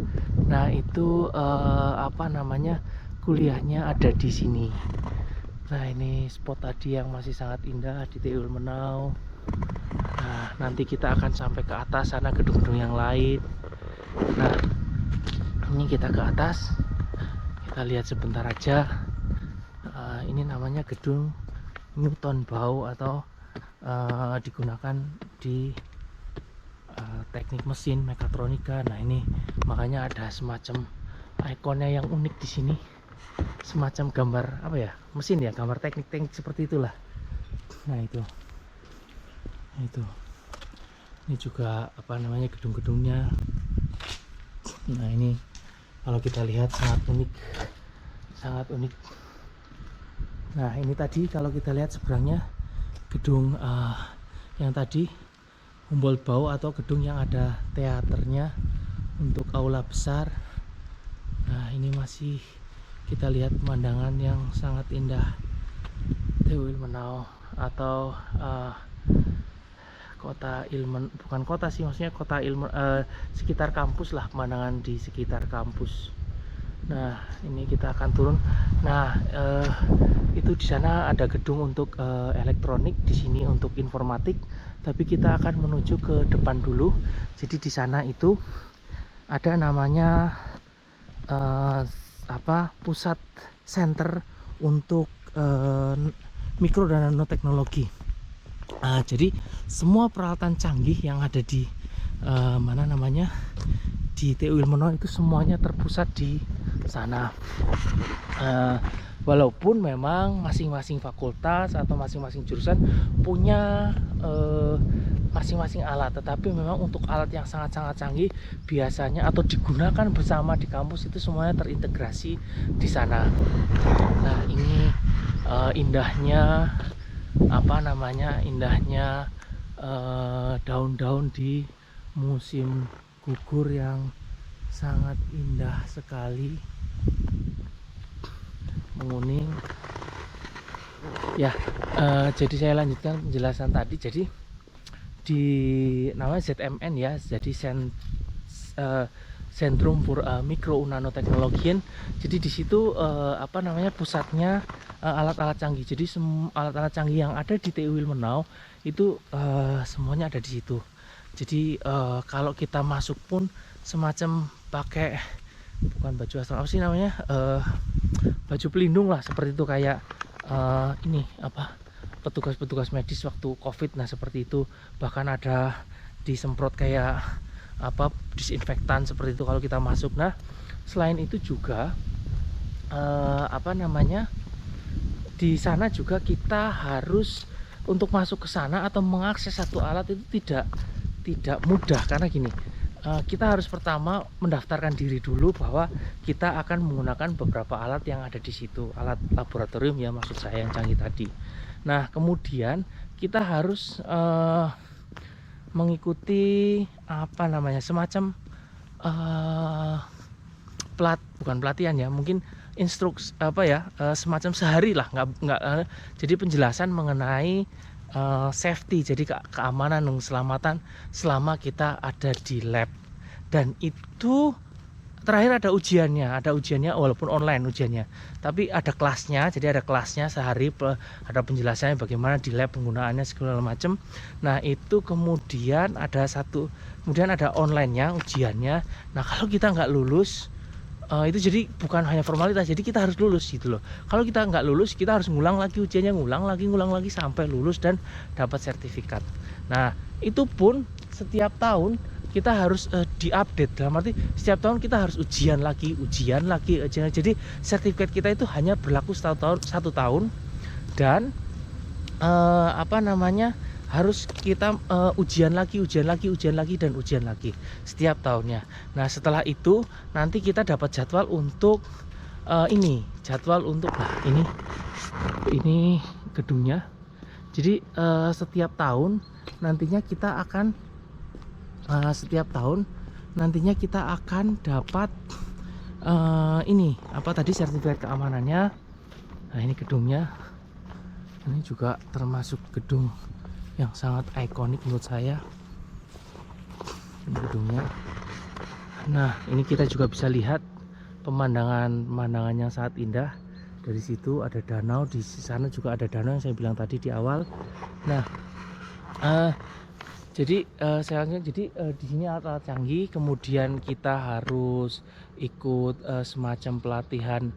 Nah itu apa namanya, kuliahnya ada di sini. Nah ini spot tadi yang masih sangat indah di TU Ilmenau. Nah nanti kita akan sampai ke atas sana, gedung-gedung yang lain. Nah Ini kita ke atas, kita lihat sebentar aja. Ini namanya gedung Newton Bau atau digunakan di teknik mesin mekatronika. Nah ini makanya ada semacam ikonnya yang unik di sini, semacam gambar apa ya, mesin ya, gambar teknik seperti itulah. Nah itu ini juga apa namanya, gedung-gedungnya. Nah ini kalau kita lihat sangat unik. Nah ini tadi kalau kita lihat seberangnya gedung yang tadi Humboldt Bau atau gedung yang ada teaternya untuk aula besar. Nah ini masih kita lihat pemandangan yang sangat indah, TU Ilmenau atau kota Ilmen, bukan kota sih, maksudnya kota Ilmen, sekitar kampus lah, pemandangan di sekitar kampus. Nah ini kita akan turun. Nah itu di sana ada gedung untuk elektronik, di sini untuk informatik. Tapi kita akan menuju ke depan dulu. Jadi di sana itu ada namanya pusat center untuk mikro dan nanoteknologi. Jadi semua peralatan canggih yang ada di di TU Ilmenau itu semuanya terpusat di sana. Walaupun memang masing-masing fakultas atau masing-masing jurusan punya masing-masing alat, tetapi memang untuk alat yang sangat-sangat canggih biasanya atau digunakan bersama di kampus itu semuanya terintegrasi di sana. Nah ini indahnya daun-daun di musim gugur yang sangat indah sekali, menguning ya. Jadi saya lanjutkan penjelasan tadi. Jadi di namanya ZMN ya, jadi Zentrum für Mikro- und Nanoteknologien. Jadi di situ pusatnya alat-alat canggih. Jadi alat-alat canggih yang ada di TU Ilmenau itu semuanya ada di situ. Jadi kalau kita masuk pun semacam pakai, bukan baju astronot, apa sih namanya, baju pelindung lah seperti itu, kayak petugas-petugas medis waktu COVID. Nah seperti itu, bahkan ada disemprot kayak disinfektan seperti itu kalau kita masuk. Nah selain itu juga di sana juga kita harus untuk masuk ke sana atau mengakses satu alat itu tidak mudah, karena gini, kita harus pertama mendaftarkan diri dulu bahwa kita akan menggunakan beberapa alat yang ada di situ, alat laboratorium ya maksud saya, yang canggih tadi. Nah kemudian kita harus mengikuti semacam bukan pelatihan ya, mungkin instruksi semacam sehari lah, jadi penjelasan mengenai safety, jadi keamanan dan keselamatan selama kita ada di lab. Dan itu terakhir ada ujiannya walaupun online ujiannya, tapi ada kelasnya. Jadi ada kelasnya sehari, ada penjelasannya bagaimana di lab, penggunaannya segala macam. Nah itu kemudian ada online-nya, ujiannya. Nah kalau kita nggak lulus itu jadi bukan hanya formalitas, jadi kita harus lulus gitu loh. Kalau kita nggak lulus, kita harus ngulang lagi ujiannya, ngulang lagi sampai lulus dan dapat sertifikat. Nah itu pun setiap tahun kita harus diupdate, dalam arti setiap tahun kita harus ujian lagi. Jadi sertifikat kita itu hanya berlaku satu tahun dan harus kita ujian lagi setiap tahunnya. Nah setelah itu nanti kita dapat jadwal untuk ini gedungnya. Jadi setiap tahun nantinya kita akan dapat sertifikat keamanannya. Nah ini gedungnya, ini juga termasuk gedung yang sangat ikonik menurut saya, ini gedungnya. Nah ini kita juga bisa lihat pemandangan yang sangat indah. Dari situ ada danau, di sana juga ada danau yang saya bilang tadi di awal. Nah Jadi di sini alat-alat canggih, kemudian kita harus ikut semacam pelatihan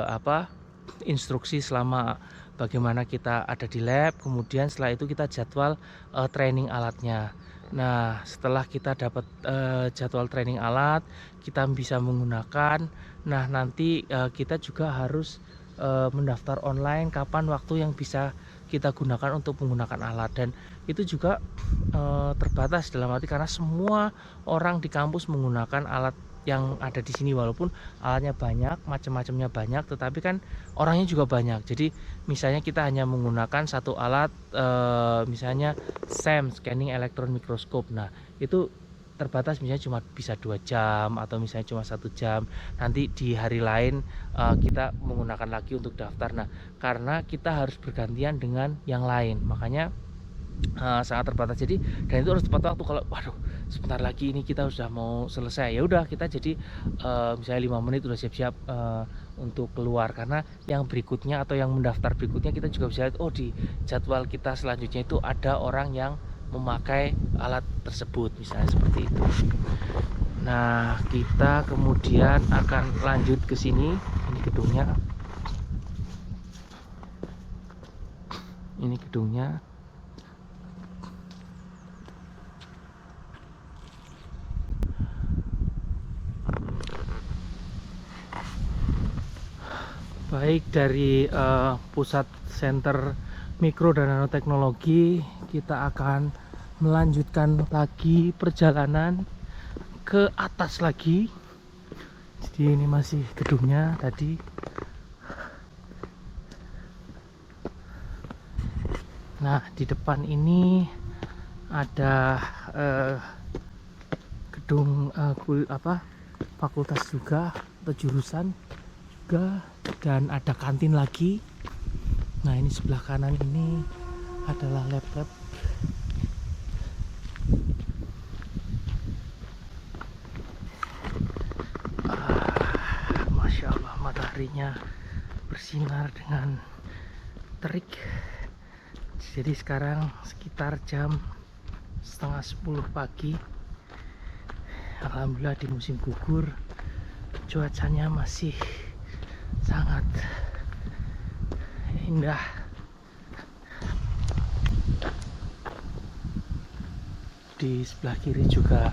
apa instruksi selama bagaimana kita ada di lab. Kemudian setelah itu kita jadwal training alatnya. Nah, setelah kita dapat jadwal training alat, kita bisa menggunakan. Nah, nanti kita juga harus mendaftar online kapan waktu yang bisa kita gunakan untuk menggunakan alat, dan itu juga terbatas dalam arti karena semua orang di kampus menggunakan alat yang ada di sini, walaupun alatnya banyak, macam-macamnya banyak, tetapi kan orangnya juga banyak. Jadi misalnya kita hanya menggunakan satu alat, misalnya SEM, Scanning Electron Microscope. Nah, itu terbatas, misalnya cuma bisa 2 jam atau misalnya cuma 1 jam. Nanti di hari lain kita menggunakan lagi untuk daftar. Nah, karena kita harus bergantian dengan yang lain, makanya sangat terbatas. Jadi dan itu harus tepat waktu. Kalau waduh sebentar lagi ini kita sudah mau selesai, ya udah kita jadi misalnya 5 menit udah siap-siap untuk keluar, karena yang berikutnya atau yang mendaftar berikutnya kita juga bisa lihat, oh di jadwal kita selanjutnya itu ada orang yang memakai alat tersebut, misalnya seperti itu. Nah, kita kemudian akan lanjut ke sini. Ini gedungnya. Ini gedungnya. Baik, dari pusat center mikro dan nanoteknologi kita akan melanjutkan lagi perjalanan ke atas lagi. Jadi ini masih gedungnya tadi. Nah, di depan ini ada gedung fakultas juga atau jurusan juga, dan ada kantin lagi. Nah, ini sebelah kanan ini adalah lab-lab. Masya Allah, mataharinya bersinar dengan terik. Jadi sekarang sekitar jam setengah 10 pagi. Alhamdulillah di musim gugur cuacanya masih sangat indah. Di sebelah kiri juga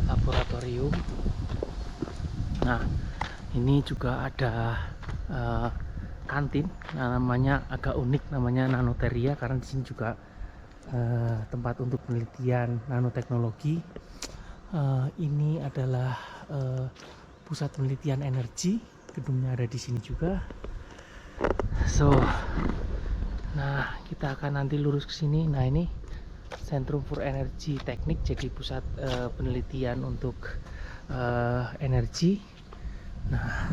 laboratorium. Nah, ini juga ada kantin. Nah, namanya agak unik, namanya Nanoteria, karena di sini juga tempat untuk penelitian nanoteknologi. Ini adalah pusat penelitian energi, gedungnya ada di sini juga. Nah, kita akan nanti lurus ke sini. Nah, ini Centrum for Energy Teknik, jadi pusat penelitian untuk energi. Nah,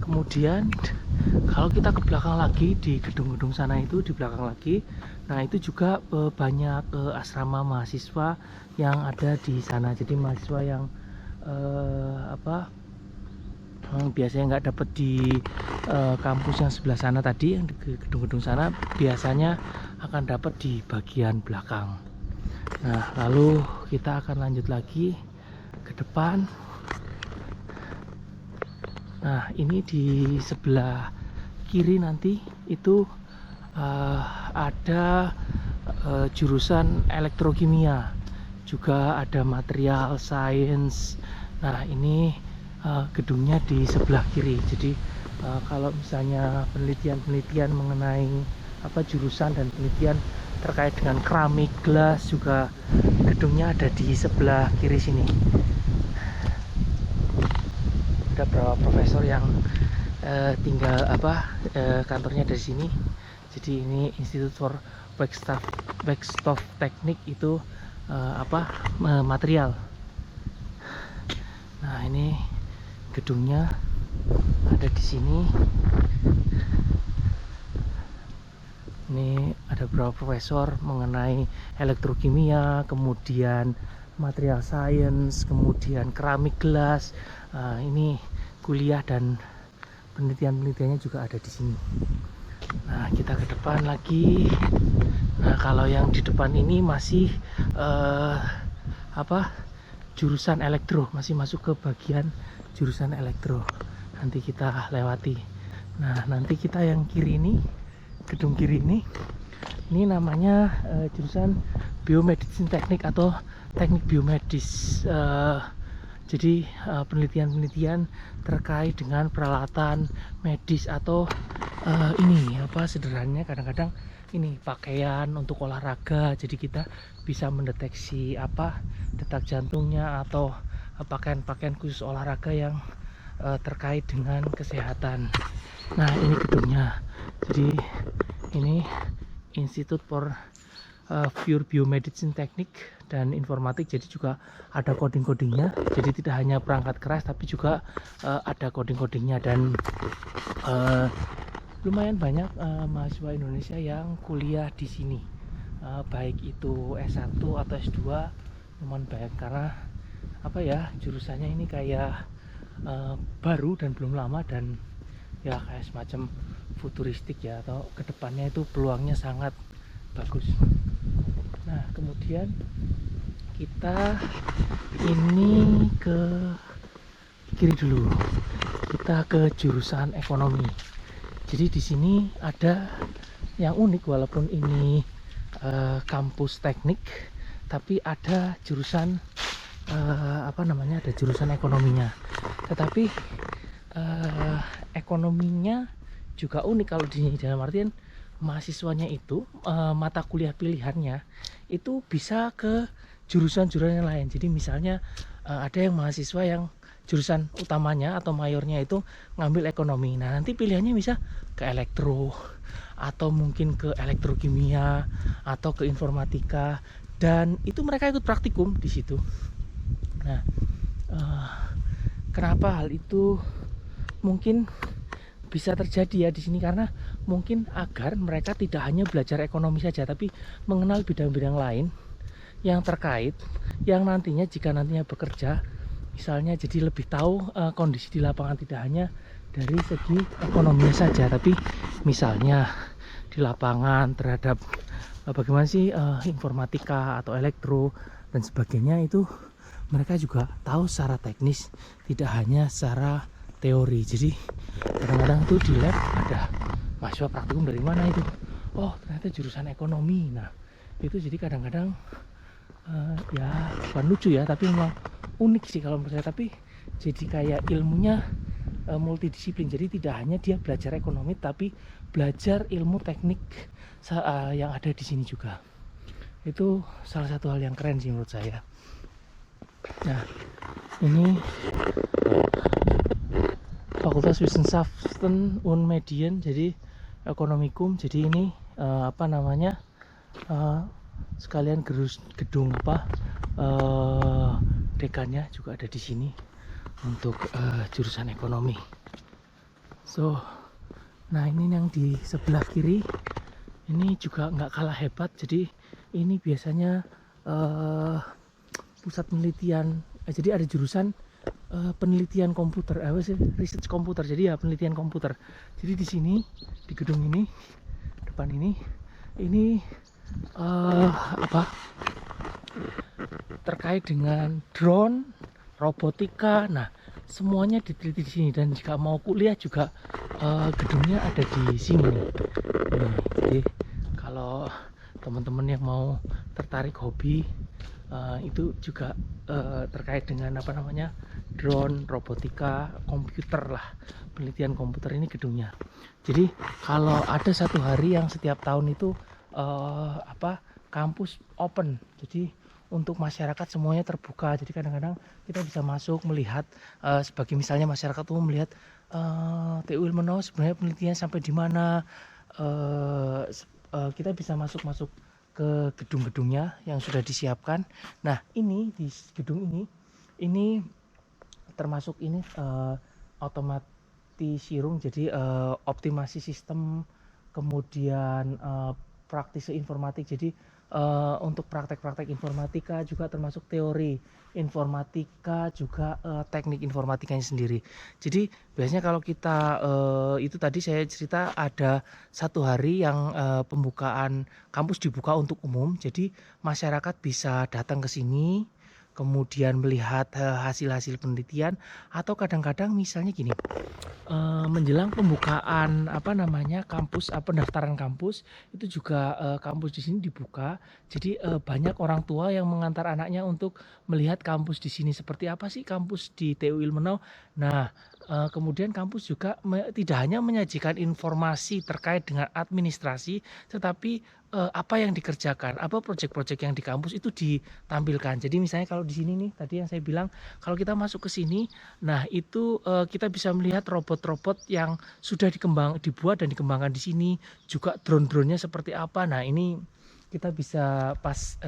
kemudian kalau kita ke belakang lagi, di gedung-gedung sana itu di belakang lagi, nah itu juga banyak asrama mahasiswa yang ada di sana. Jadi mahasiswa yang biasanya nggak dapat di kampus yang sebelah sana tadi, yang di gedung-gedung sana, biasanya akan dapat di bagian belakang. Nah, lalu kita akan lanjut lagi ke depan. Nah, ini di sebelah kiri nanti itu ada jurusan elektrokimia, juga ada material science. Nah, ini gedungnya di sebelah kiri. Jadi kalau misalnya penelitian mengenai jurusan dan penelitian terkait dengan keramik, gelas, juga gedungnya ada di sebelah kiri sini. Ada beberapa profesor yang tinggal kantornya dari sini. Jadi ini Institute for Backstop Teknik, itu material. Nah, ini gedungnya ada di sini. Ini ada beberapa profesor mengenai elektrokimia, kemudian material science, kemudian keramik, gelas. Ini kuliah dan penelitiannya juga ada di sini. Nah, kita ke depan lagi. Nah, kalau yang di depan ini masih apa, jurusan elektro, masih masuk ke bagian jurusan elektro. Nanti kita lewati. Nah, nanti kita yang kiri ini, gedung kiri ini namanya jurusan biomedicine teknik atau teknik biomedis. Jadi penelitian-penelitian terkait dengan peralatan medis atau ini apa, sederhananya kadang-kadang ini pakaian untuk olahraga. Jadi kita bisa mendeteksi apa, detak jantungnya atau pakaian-pakaian khusus olahraga yang terkait dengan kesehatan. Nah, ini gedungnya. Jadi ini Institute for Pure Biomedicine Teknik dan Informatik. Jadi juga ada coding-codingnya. Jadi tidak hanya perangkat keras tapi juga ada coding-codingnya. Dan lumayan banyak mahasiswa Indonesia yang kuliah di sini, baik itu S1 atau S2, lumayan banyak karena apa ya, jurusannya ini kayak baru dan belum lama, dan ya kayak semacam futuristik ya, atau kedepannya itu peluangnya sangat bagus. Nah, kemudian kita ini ke kiri dulu, kita ke jurusan ekonomi. Jadi di sini ada yang unik, walaupun ini kampus teknik, tapi ada jurusan apa namanya, ada jurusan ekonominya. Tetapi ekonominya juga unik kalau di sini, dalam artian mahasiswanya itu mata kuliah pilihannya itu bisa ke jurusan-jurusan yang lain. Jadi misalnya ada yang mahasiswa yang jurusan utamanya atau mayornya itu ngambil ekonomi. Nah, nanti pilihannya bisa ke elektro, atau mungkin ke elektrokimia, atau ke informatika, dan itu mereka ikut praktikum di situ. Nah, kenapa hal itu mungkin bisa terjadi ya di sini, karena mungkin agar mereka tidak hanya belajar ekonomi saja, tapi mengenal bidang-bidang lain yang terkait, yang nantinya jika nantinya bekerja misalnya jadi lebih tahu kondisi di lapangan, tidak hanya dari segi ekonominya saja, tapi misalnya di lapangan terhadap bagaimana sih informatika atau elektro dan sebagainya, itu mereka juga tahu secara teknis, tidak hanya secara teori. Jadi kadang-kadang tuh di lab ada mahasiswa praktikum dari mana itu, oh ternyata jurusan ekonomi. Nah itu jadi kadang-kadang ya bukan lucu ya, tapi memang unik sih kalau menurut saya. Tapi jadi kayak ilmunya multidisiplin, jadi tidak hanya dia belajar ekonomi, tapi belajar ilmu teknik yang ada di sini juga. Itu salah satu hal yang keren sih menurut saya. Nah, ini Fakultas Wissenschaften und Medien, jadi ekonomikum. Jadi ini apa namanya, sekalian gedung apa, dekannya juga ada di sini untuk jurusan ekonomi. So, nah ini yang di sebelah kiri ini juga nggak kalah hebat. Jadi ini biasanya pusat penelitian. Jadi ada jurusan penelitian komputer, research komputer. Jadi ya penelitian komputer. Jadi di sini, di gedung ini, depan ini apa, terkait dengan drone, robotika. Nah, semuanya diteliti di sini, dan jika mau kuliah juga gedungnya ada di sini. Jadi kalau teman-teman yang mau tertarik hobi itu juga terkait dengan apa namanya, drone, robotika, komputer lah, penelitian komputer, ini gedungnya. Jadi kalau ada satu hari yang setiap tahun itu apa, kampus open, jadi untuk masyarakat semuanya terbuka. Jadi kadang-kadang kita bisa masuk melihat, sebagai misalnya masyarakat umum melihat TU Ilmenau sebenarnya penelitiannya sampai di mana. Kita bisa masuk ke gedung-gedungnya yang sudah disiapkan. Nah ini di gedung ini termasuk ini otomatisirung, jadi optimasi sistem, kemudian praktisi informatik. Jadi untuk praktek-praktek informatika juga termasuk teori informatika juga teknik informatikanya sendiri. Jadi biasanya kalau kita itu tadi saya cerita ada satu hari yang pembukaan kampus dibuka untuk umum. Jadi masyarakat bisa datang ke sini kemudian melihat hasil-hasil penelitian atau kadang-kadang misalnya gini, menjelang pembukaan kampus, pendaftaran kampus itu juga kampus di sini dibuka. Jadi banyak orang tua yang mengantar anaknya untuk melihat kampus di sini seperti apa sih kampus di TU Ilmenau. Nah, kemudian kampus juga tidak hanya menyajikan informasi terkait dengan administrasi, tetapi apa yang dikerjakan, apa proyek-proyek yang di kampus itu ditampilkan. Jadi misalnya kalau di sini nih tadi yang saya bilang, kalau kita masuk ke sini, nah itu kita bisa melihat robot-robot yang sudah dibuat dan dikembangkan di sini, juga drone-dronenya seperti apa. Nah ini kita bisa pas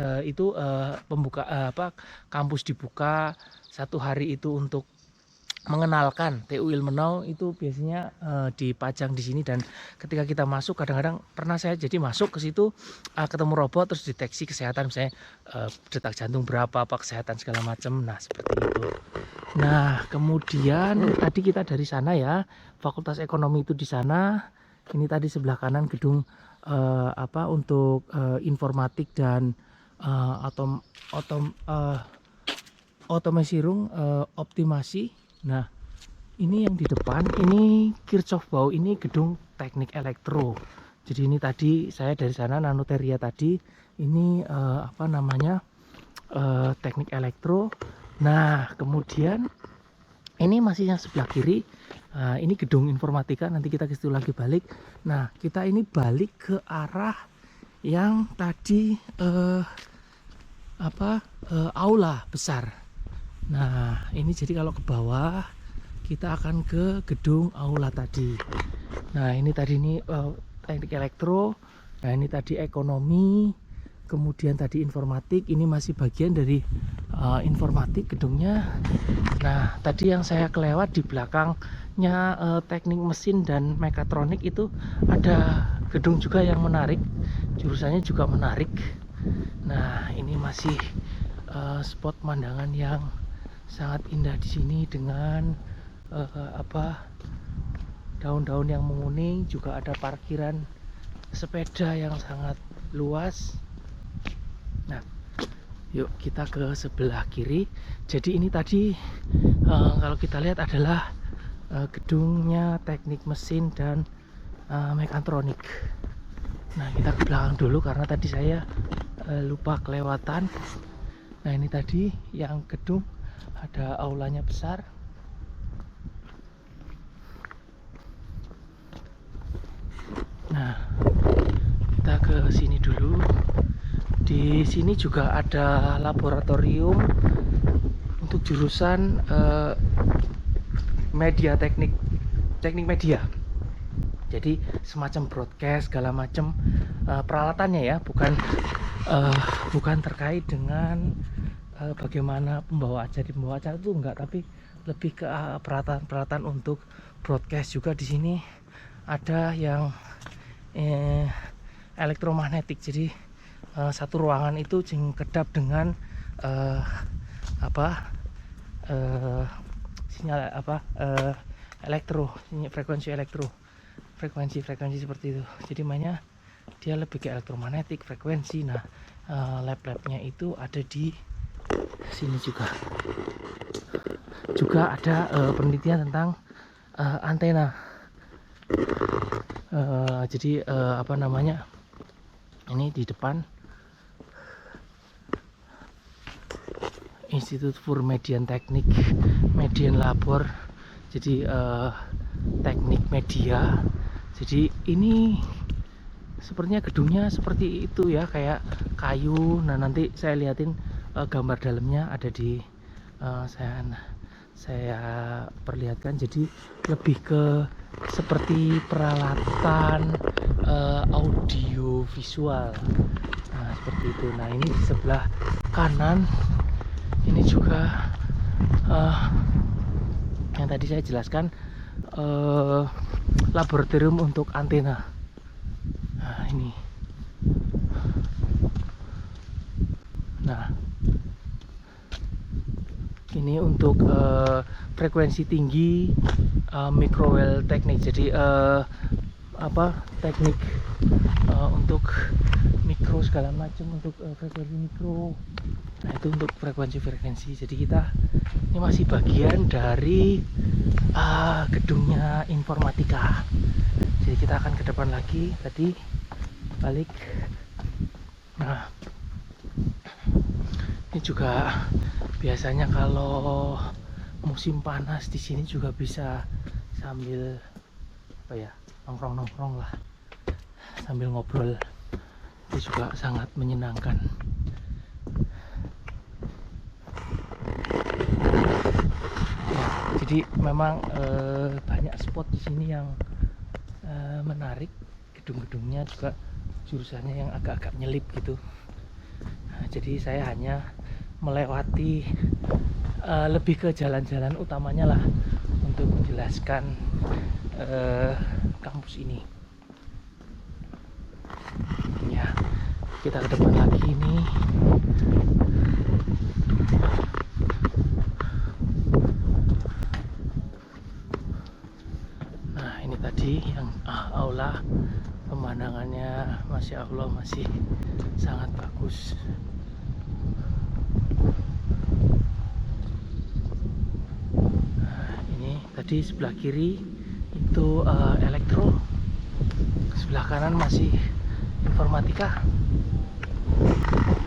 kampus dibuka satu hari itu untuk mengenalkan TU Ilmenau itu biasanya dipajang di sini, dan ketika kita masuk kadang-kadang pernah saya jadi masuk ke situ ketemu robot terus deteksi kesehatan misalnya detak jantung berapa, apa kesehatan segala macam. Nah seperti itu. Nah kemudian tadi kita dari sana ya, Fakultas Ekonomi itu di sana. Ini tadi sebelah kanan gedung untuk informatik dan otomasi optimasi. Nah ini yang di depan ini Kirchhoff-Bau, ini gedung teknik elektro. Jadi ini tadi saya dari sana Nanoteria tadi ini teknik elektro. Nah kemudian ini masih yang sebelah kiri, ini gedung informatika, nanti kita ke situ lagi balik. Nah kita ini balik ke arah yang tadi aula besar. Nah ini jadi kalau ke bawah kita akan ke gedung aula tadi. Nah ini tadi ini teknik elektro, nah ini tadi ekonomi, kemudian tadi informatik, ini masih bagian dari informatik gedungnya. Nah tadi yang saya kelewat di belakangnya teknik mesin dan mekatronik itu ada gedung juga yang menarik, jurusannya juga menarik. Nah ini masih spot pemandangan yang sangat indah di sini dengan daun-daun yang menguning, juga ada parkiran sepeda yang sangat luas. Nah yuk kita ke sebelah kiri. Jadi ini tadi kalau kita lihat adalah gedungnya teknik mesin dan mekatronik. Nah kita ke belakang dulu karena tadi saya lupa kelewatan. Nah ini tadi yang gedung ada aulanya besar. Nah kita ke sini dulu. Di sini juga ada laboratorium untuk jurusan media teknik media. Jadi semacam broadcast segala macam peralatannya ya, bukan terkait dengan bagaimana pembawa acara itu enggak, tapi lebih ke peralatan untuk broadcast. Juga di sini ada yang elektromagnetik. Jadi satu ruangan itu kedap dengan sinyal frekuensi seperti itu. Jadi mainnya dia lebih ke elektromagnetik, frekuensi. Nah lab-labnya itu ada di sini juga ada penelitian tentang antena. Jadi ini di depan Institut for Median Teknik, Median Labor. Jadi teknik media. Jadi ini sepertinya gedungnya seperti itu ya, kayak kayu. Nah nanti saya liatin gambar dalamnya ada di saya perlihatkan. Jadi lebih ke seperti peralatan audio visual. Nah seperti itu. Nah ini di sebelah kanan ini juga yang tadi saya jelaskan laboratorium untuk antena. Nah ini Nah, ini untuk frekuensi tinggi, microwave teknik. Jadi teknik untuk mikro segala macam, untuk frekuensi mikro. Nah, itu untuk frekuensi. Jadi kita ini masih bagian dari gedungnya informatika. Jadi kita akan ke depan lagi, tadi balik. Nah, ini juga biasanya kalau musim panas di sini juga bisa sambil nongkrong lah, sambil ngobrol. Itu juga sangat menyenangkan. Ya, jadi memang banyak spot di sini yang menarik. Gedung-gedungnya juga jurusannya yang agak-agak nyelip gitu. Nah, jadi saya hanya melewati lebih ke jalan-jalan utamanya lah untuk menjelaskan kampus ini. Ya, kita ke depan lagi ini. Nah, ini tadi yang aula, pemandangannya Masya Allah masih sangat bagus. Tadi sebelah kiri itu elektro, sebelah kanan masih informatika.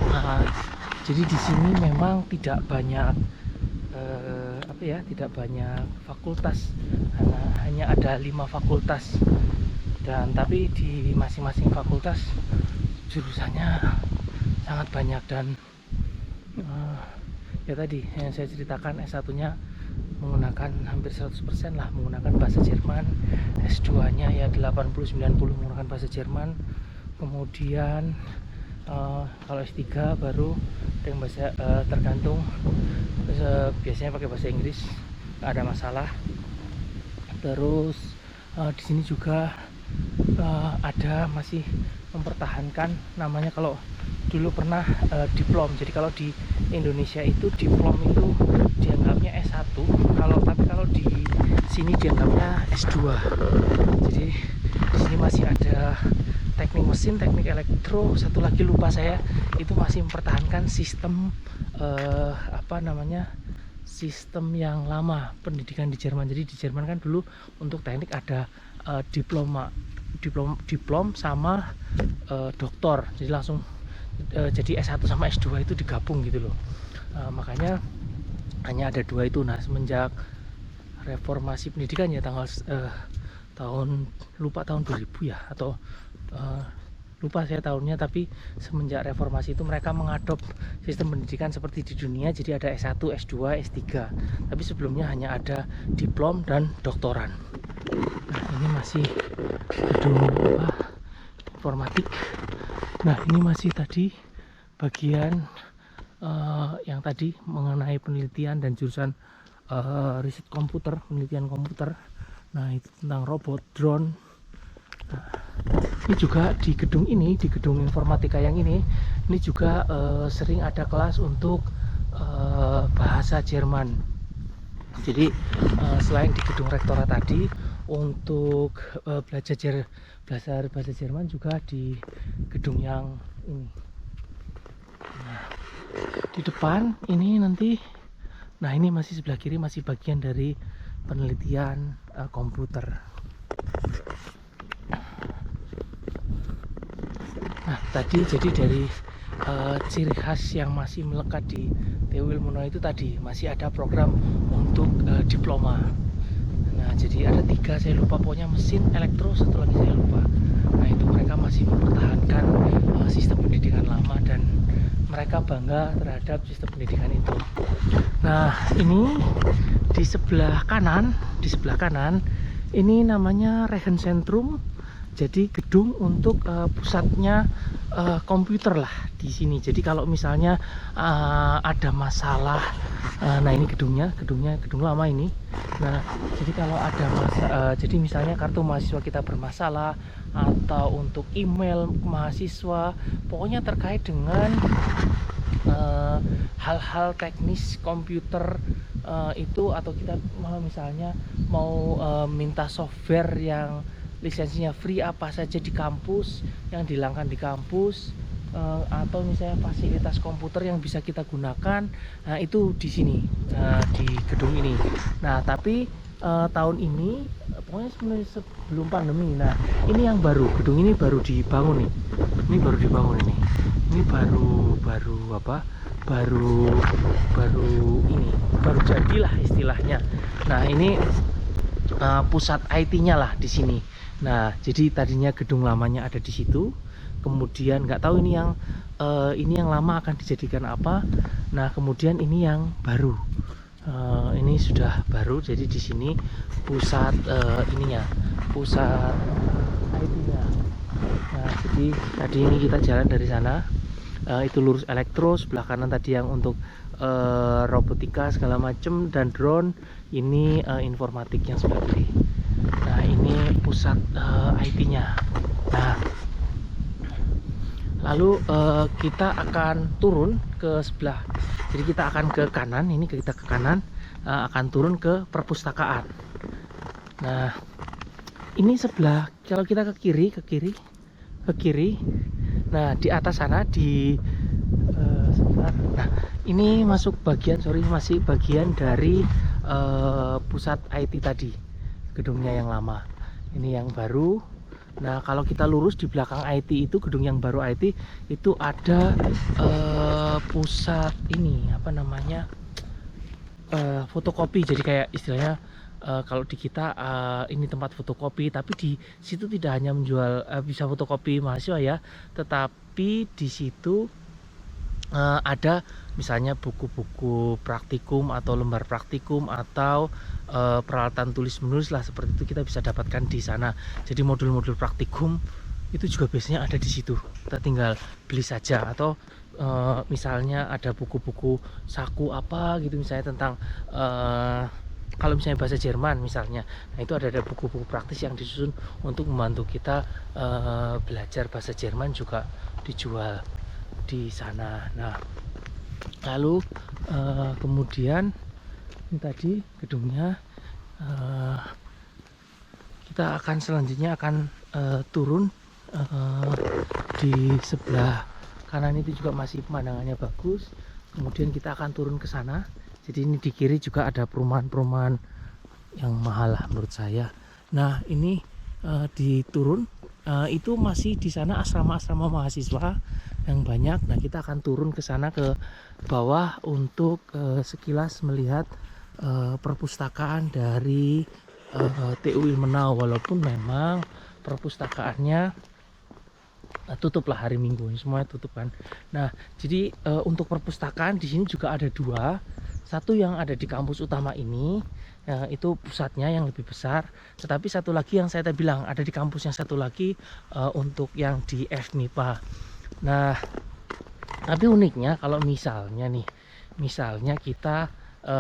Nah, jadi di sini memang tidak banyak tidak banyak fakultas, hanya ada 5 fakultas, dan tapi di masing-masing fakultas jurusannya sangat banyak. Dan ya tadi yang saya ceritakan, S1-nya menggunakan hampir 100% lah menggunakan bahasa Jerman, S2-nya ya 80-90 menggunakan bahasa Jerman. Kemudian kalau S3 baru dengan bahasa tergantung, biasanya pakai bahasa Inggris, nggak ada masalah. Terus di sini juga ada masih mempertahankan namanya, kalau dulu pernah diplom. Jadi kalau di Indonesia itu diplom itu dianggapnya S1, tapi kalau di sini dianggapnya S2. Jadi di sini masih ada teknik mesin, teknik elektro, satu lagi lupa saya, itu masih mempertahankan sistem sistem yang lama pendidikan di Jerman. Jadi di Jerman kan dulu untuk teknik ada diplom sama doktor, jadi langsung jadi S1 sama S2 itu digabung gitu loh. Makanya hanya ada 2 itu. Nah, semenjak reformasi pendidikan ya tahun 2000 ya, atau lupa saya tahunnya, tapi semenjak reformasi itu mereka mengadop sistem pendidikan seperti di dunia. Jadi ada S1, S2, S3, tapi sebelumnya hanya ada diplom dan doktoran. Nah, ini masih gedung informatik. Nah, ini masih tadi bagian yang tadi mengenai penelitian dan jurusan riset komputer, penelitian komputer. Nah, itu tentang robot, drone. Nah, ini juga di gedung ini, di gedung informatika yang ini juga sering ada kelas untuk bahasa Jerman. Jadi selain di gedung rektorat tadi untuk belajar bahasa Jerman, juga di gedung yang ini. Nah, di depan ini nanti, nah ini masih sebelah kiri, masih bagian dari penelitian komputer. Nah, tadi jadi dari ciri khas yang masih melekat di TU Ilmu Nol itu tadi masih ada program untuk diploma. Nah, jadi ada 3, saya lupa, pokoknya mesin, elektro, satu lagi saya lupa. Nah, itu mereka masih mempertahankan sistem pendidikan lama, dan mereka bangga terhadap sistem pendidikan itu. Nah, ini di sebelah kanan ini namanya Rechenzentrum. Jadi gedung untuk pusatnya komputer lah di sini. Jadi kalau misalnya ada masalah, nah ini gedung lama ini. Nah, jadi kalau ada jadi misalnya kartu mahasiswa kita bermasalah, atau untuk email mahasiswa, pokoknya terkait dengan hal-hal teknis komputer itu, atau kita misalnya mau minta software yang lisensinya free apa saja di kampus, yang dihilangkan di kampus, atau misalnya fasilitas komputer yang bisa kita gunakan, nah itu di sini, di gedung ini. Nah tapi tahun ini, pokoknya sebenarnya sebelum pandemi, nah ini yang baru, gedung ini baru dibangun nih, ini baru dibangun ini baru apa, baru ini baru jadilah istilahnya. Nah ini pusat IT-nya lah di sini. Nah jadi tadinya gedung lamanya ada di situ, kemudian nggak tahu ini yang lama akan dijadikan apa. Nah kemudian ini yang baru, ini sudah baru, jadi di sini pusat pusat IT-nya. Nah jadi tadi ini kita jalan dari sana, itu lurus elektro, sebelah kanan tadi yang untuk robotika segala macem dan drone, ini informatik yang sebelah kiri. Nah ini pusat IT-nya. Nah lalu kita akan turun ke sebelah, jadi kita akan ke kanan, ini kita ke kanan, akan turun ke perpustakaan. Nah ini sebelah, kalau kita ke kiri, nah di atas sana di sebentar. Nah ini masuk bagian, masih bagian dari pusat IT tadi, gedungnya yang lama, ini yang baru. Nah kalau kita lurus di belakang IT itu, gedung yang baru IT itu ada pusat ini apa namanya, fotokopi. Jadi kayak istilahnya kalau di kita ini tempat fotokopi, tapi di situ tidak hanya menjual bisa fotokopi mahasiswa ya, tetapi di situ ada misalnya buku-buku praktikum atau lembar praktikum atau peralatan tulis menulis lah, seperti itu kita bisa dapatkan di sana. Jadi modul-modul praktikum itu juga biasanya ada di situ, kita tinggal beli saja. Atau misalnya ada buku-buku saku apa gitu, misalnya tentang kalau misalnya bahasa Jerman misalnya, nah itu ada buku-buku praktis yang disusun untuk membantu kita belajar bahasa Jerman, juga dijual di sana. Nah lalu kemudian ini tadi gedungnya, kita akan selanjutnya akan turun di sebelah kanan, itu juga masih pemandangannya bagus. Kemudian kita akan turun ke sana, jadi ini di kiri juga ada perumahan-perumahan yang mahal lah menurut saya. Nah ini diturun, itu masih di sana asrama-asrama mahasiswa yang banyak. Nah kita akan turun ke sana ke bawah untuk sekilas melihat perpustakaan dari TU Ilmenau, walaupun memang perpustakaannya tutup lah hari Minggu, semuanya tutup kan. Nah jadi untuk perpustakaan di sini juga ada dua, satu yang ada di kampus utama ini, itu pusatnya yang lebih besar, tetapi satu lagi yang saya tadi bilang ada di kampus yang satu lagi untuk yang di FMIPA. Nah tapi uniknya kalau misalnya kita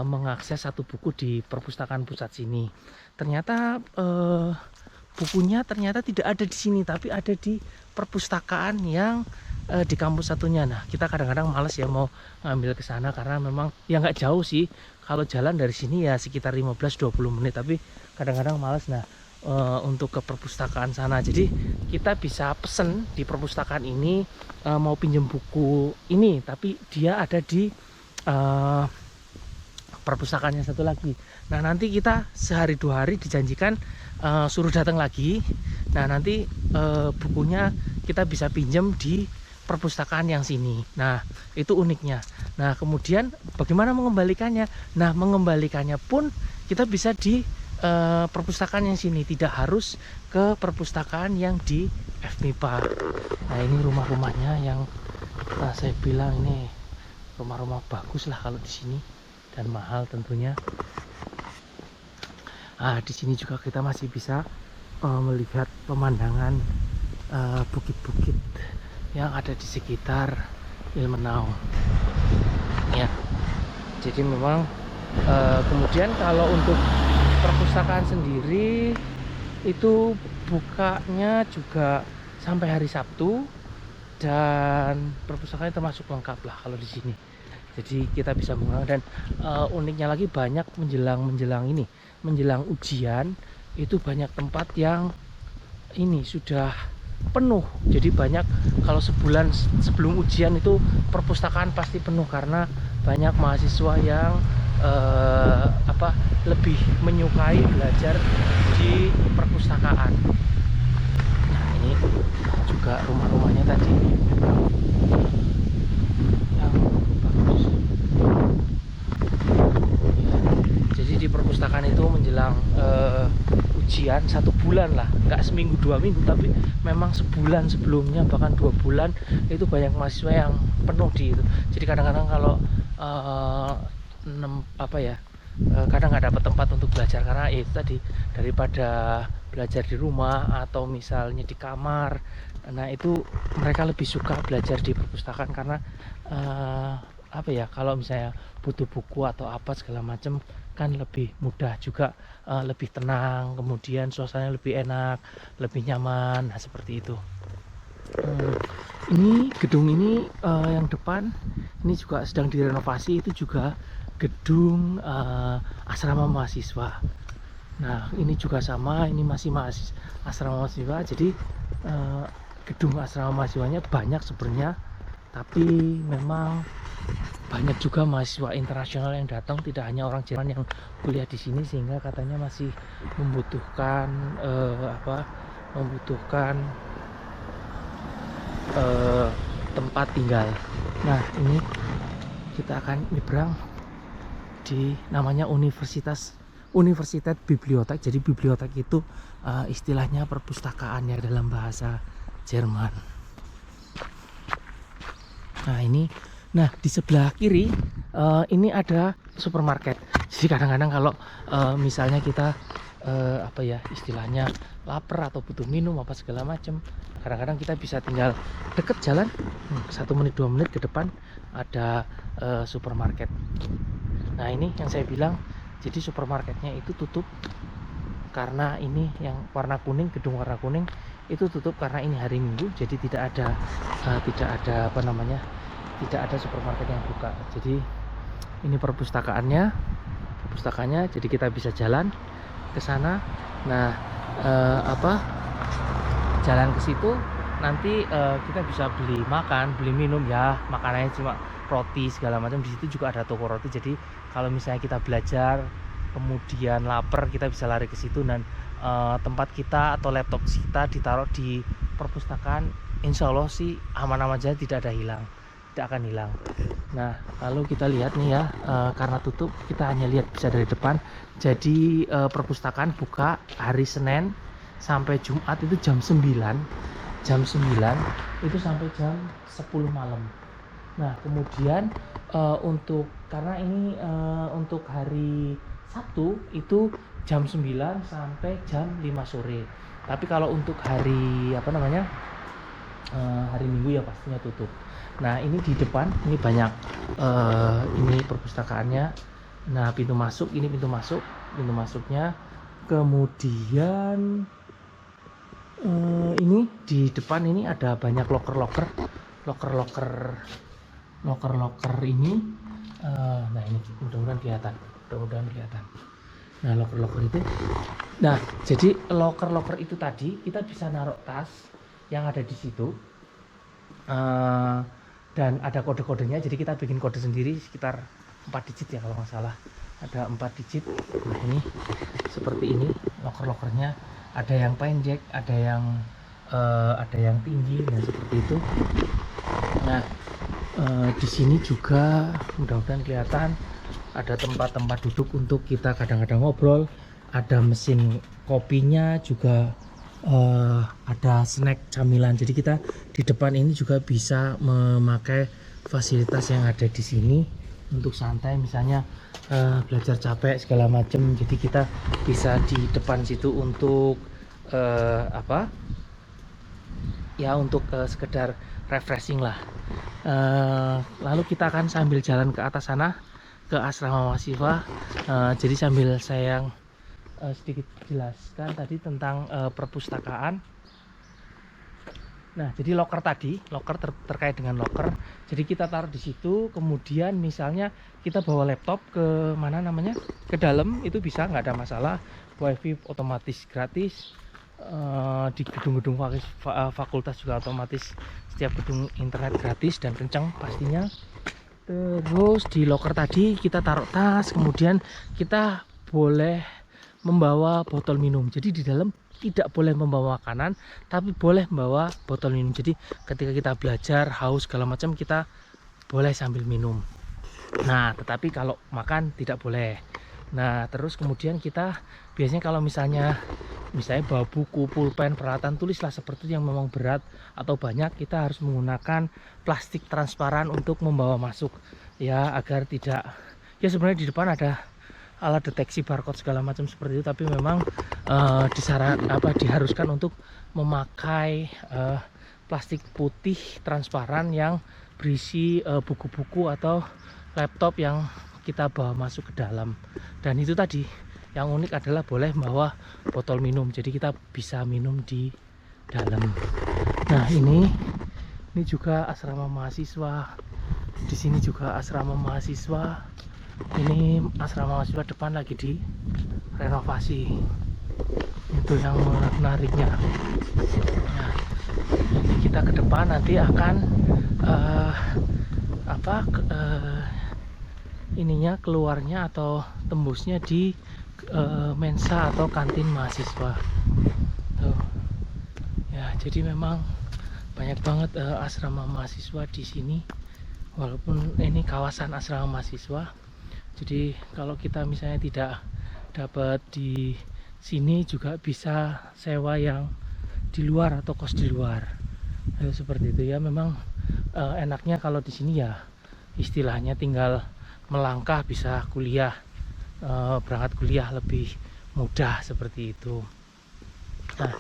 mengakses satu buku di perpustakaan pusat sini, ternyata bukunya ternyata tidak ada di sini, tapi ada di perpustakaan yang di kampus satunya. Nah kita kadang-kadang males ya mau ngambil ke sana, karena memang ya nggak jauh sih, kalau jalan dari sini ya sekitar 15-20 menit, tapi kadang-kadang males. Nah untuk ke perpustakaan sana, jadi kita bisa pesen di perpustakaan ini mau pinjam buku ini, tapi dia ada di perpustakaannya satu lagi. Nah nanti kita sehari 2 hari dijanjikan suruh datang lagi. Nah nanti bukunya kita bisa pinjam di perpustakaan yang sini. Nah itu uniknya. Nah kemudian bagaimana mengembalikannya? Nah mengembalikannya pun kita bisa di perpustakaan yang sini, tidak harus ke perpustakaan yang di FMIPA. Nah ini rumah-rumahnya yang saya bilang ini rumah-rumah bagus lah kalau di sini, dan mahal tentunya. Di sini juga kita masih bisa melihat pemandangan bukit-bukit yang ada di sekitar Ilmenau. Ya, jadi memang kemudian kalau untuk perpustakaan sendiri itu bukanya juga sampai hari Sabtu, dan perpustakaannya termasuk lengkap lah kalau di sini. Jadi kita bisa menggunakan, dan uniknya lagi banyak menjelang ujian itu banyak tempat yang ini sudah penuh. Jadi banyak, kalau sebulan sebelum ujian itu perpustakaan pasti penuh karena banyak mahasiswa yang lebih menyukai belajar di perpustakaan. Nah, ini juga rumah-rumahnya tadi yang bagus. Ya, jadi di perpustakaan itu menjelang ujian 1 bulan lah, nggak seminggu 2 minggu, tapi memang sebulan sebelumnya, bahkan 2 bulan itu banyak mahasiswa yang penuh di itu. Jadi kadang-kadang kalau kadang nggak dapat tempat untuk belajar karena itu tadi, daripada belajar di rumah atau misalnya di kamar. Nah, itu mereka lebih suka belajar di perpustakaan karena kalau misalnya butuh buku atau apa segala macam kan lebih mudah juga, lebih tenang, kemudian suasananya lebih enak, lebih nyaman. Nah, seperti itu. Ini gedung ini yang depan ini juga sedang direnovasi, itu juga gedung asrama mahasiswa. Nah, ini juga sama, ini masih asrama mahasiswa. Jadi gedung asrama mahasiswanya banyak sebenarnya, tapi memang banyak juga mahasiswa internasional yang datang, tidak hanya orang Jerman yang kuliah di sini, sehingga katanya masih membutuhkan tempat tinggal. Nah, ini kita akan nyebrang di namanya Universitas Bibliothek. Jadi bibliotek itu istilahnya perpustakaan ya dalam bahasa Jerman. Nah, di sebelah kiri ini ada supermarket. Jadi kadang-kadang kalau misalnya kita istilahnya lapar atau butuh minum apa segala macam, kadang-kadang kita bisa tinggal deket jalan 1 menit 2 menit ke depan ada supermarket. Nah, ini yang saya bilang, jadi supermarketnya itu tutup karena ini yang warna kuning, gedung warna kuning itu tutup karena ini hari Minggu. Jadi tidak ada supermarket yang buka. Jadi ini perpustakaannya, jadi kita bisa jalan ke sana. Nah, jalan ke situ nanti kita bisa beli makan, beli minum ya, makanannya cuma roti segala macam. Di situ juga ada toko roti. Jadi kalau misalnya kita belajar kemudian lapar, kita bisa lari ke situ, dan tempat kita atau laptop kita ditaruh di perpustakaan, insya Allah sih aman-aman aja, tidak akan hilang. Nah, lalu kita lihat nih ya, karena tutup kita hanya lihat bisa dari depan. Jadi perpustakaan buka hari Senin sampai Jumat itu jam 9 itu sampai jam 10 malam. Nah, kemudian karena ini untuk hari Sabtu itu jam 9 sampai jam 5 sore. Tapi kalau untuk hari hari Minggu ya pastinya tutup. Nah, ini di depan ini banyak ini perpustakaannya. Nah, pintu masuknya. Kemudian ini di depan ini ada banyak loker ini. Nah, ini mudah-mudahan kelihatan. Nah, loker itu. Nah, jadi loker itu tadi kita bisa naruh tas yang ada di situ. Dan ada kode-kodenya, jadi kita bikin kode sendiri sekitar 4 digit ya kalau nggak salah. Ada 4 digit. Nah, ini seperti ini loker-lokernya. Ada yang pendek, ada yang tinggi, dan seperti itu. Nah, di sini juga mudah-mudahan kelihatan ada tempat-tempat duduk untuk kita kadang-kadang ngobrol. Ada mesin kopinya juga, ada snack camilan. Jadi kita di depan ini juga bisa memakai fasilitas yang ada di sini untuk santai, misalnya belajar capek segala macam. Jadi kita bisa di depan situ untuk untuk sekedar refreshing lah. Lalu kita akan sambil jalan ke atas sana, ke asrama mahasiswa. Jadi sambil saya sedikit jelaskan tadi tentang perpustakaan. Nah, jadi locker tadi, terkait dengan locker. Jadi kita taruh di situ, kemudian misalnya kita bawa laptop ke mana namanya? Ke dalam itu bisa, nggak ada masalah. WiFi otomatis gratis. Di gedung-gedung fakultas juga otomatis, setiap gedung internet gratis dan kencang pastinya. Terus di locker tadi kita taruh tas, kemudian kita boleh membawa botol minum. Jadi di dalam tidak boleh membawa makanan, tapi boleh membawa botol minum. Jadi ketika kita belajar haus segala macam, kita boleh sambil minum. Nah, tetapi kalau makan tidak boleh. Nah, terus kemudian kita biasanya kalau misalnya bawa buku, pulpen, peralatan tulis lah seperti yang memang berat atau banyak, kita harus menggunakan plastik transparan untuk membawa masuk, ya, agar tidak, ya sebenarnya di depan ada alat deteksi barcode segala macam seperti itu, tapi memang diharuskan untuk memakai plastik putih transparan yang berisi buku-buku atau laptop yang kita bawa masuk ke dalam. Dan itu tadi yang unik adalah boleh membawa botol minum, jadi kita bisa minum di dalam. Nah, ini juga asrama mahasiswa. Di sini juga asrama mahasiswa. Ini asrama mahasiswa depan lagi di renovasi. Itu yang menariknya. Nah, jadi kita ke depan nanti akan ininya keluarnya atau tembusnya di mensa atau kantin mahasiswa. Tuh. Ya, jadi memang banyak banget asrama mahasiswa di sini. Walaupun ini kawasan asrama mahasiswa, jadi kalau kita misalnya tidak dapat di sini juga bisa sewa yang di luar atau kos di luar. Seperti itu ya. Memang enaknya kalau di sini ya istilahnya tinggal melangkah bisa kuliah, berangkat kuliah lebih mudah seperti itu. Nah,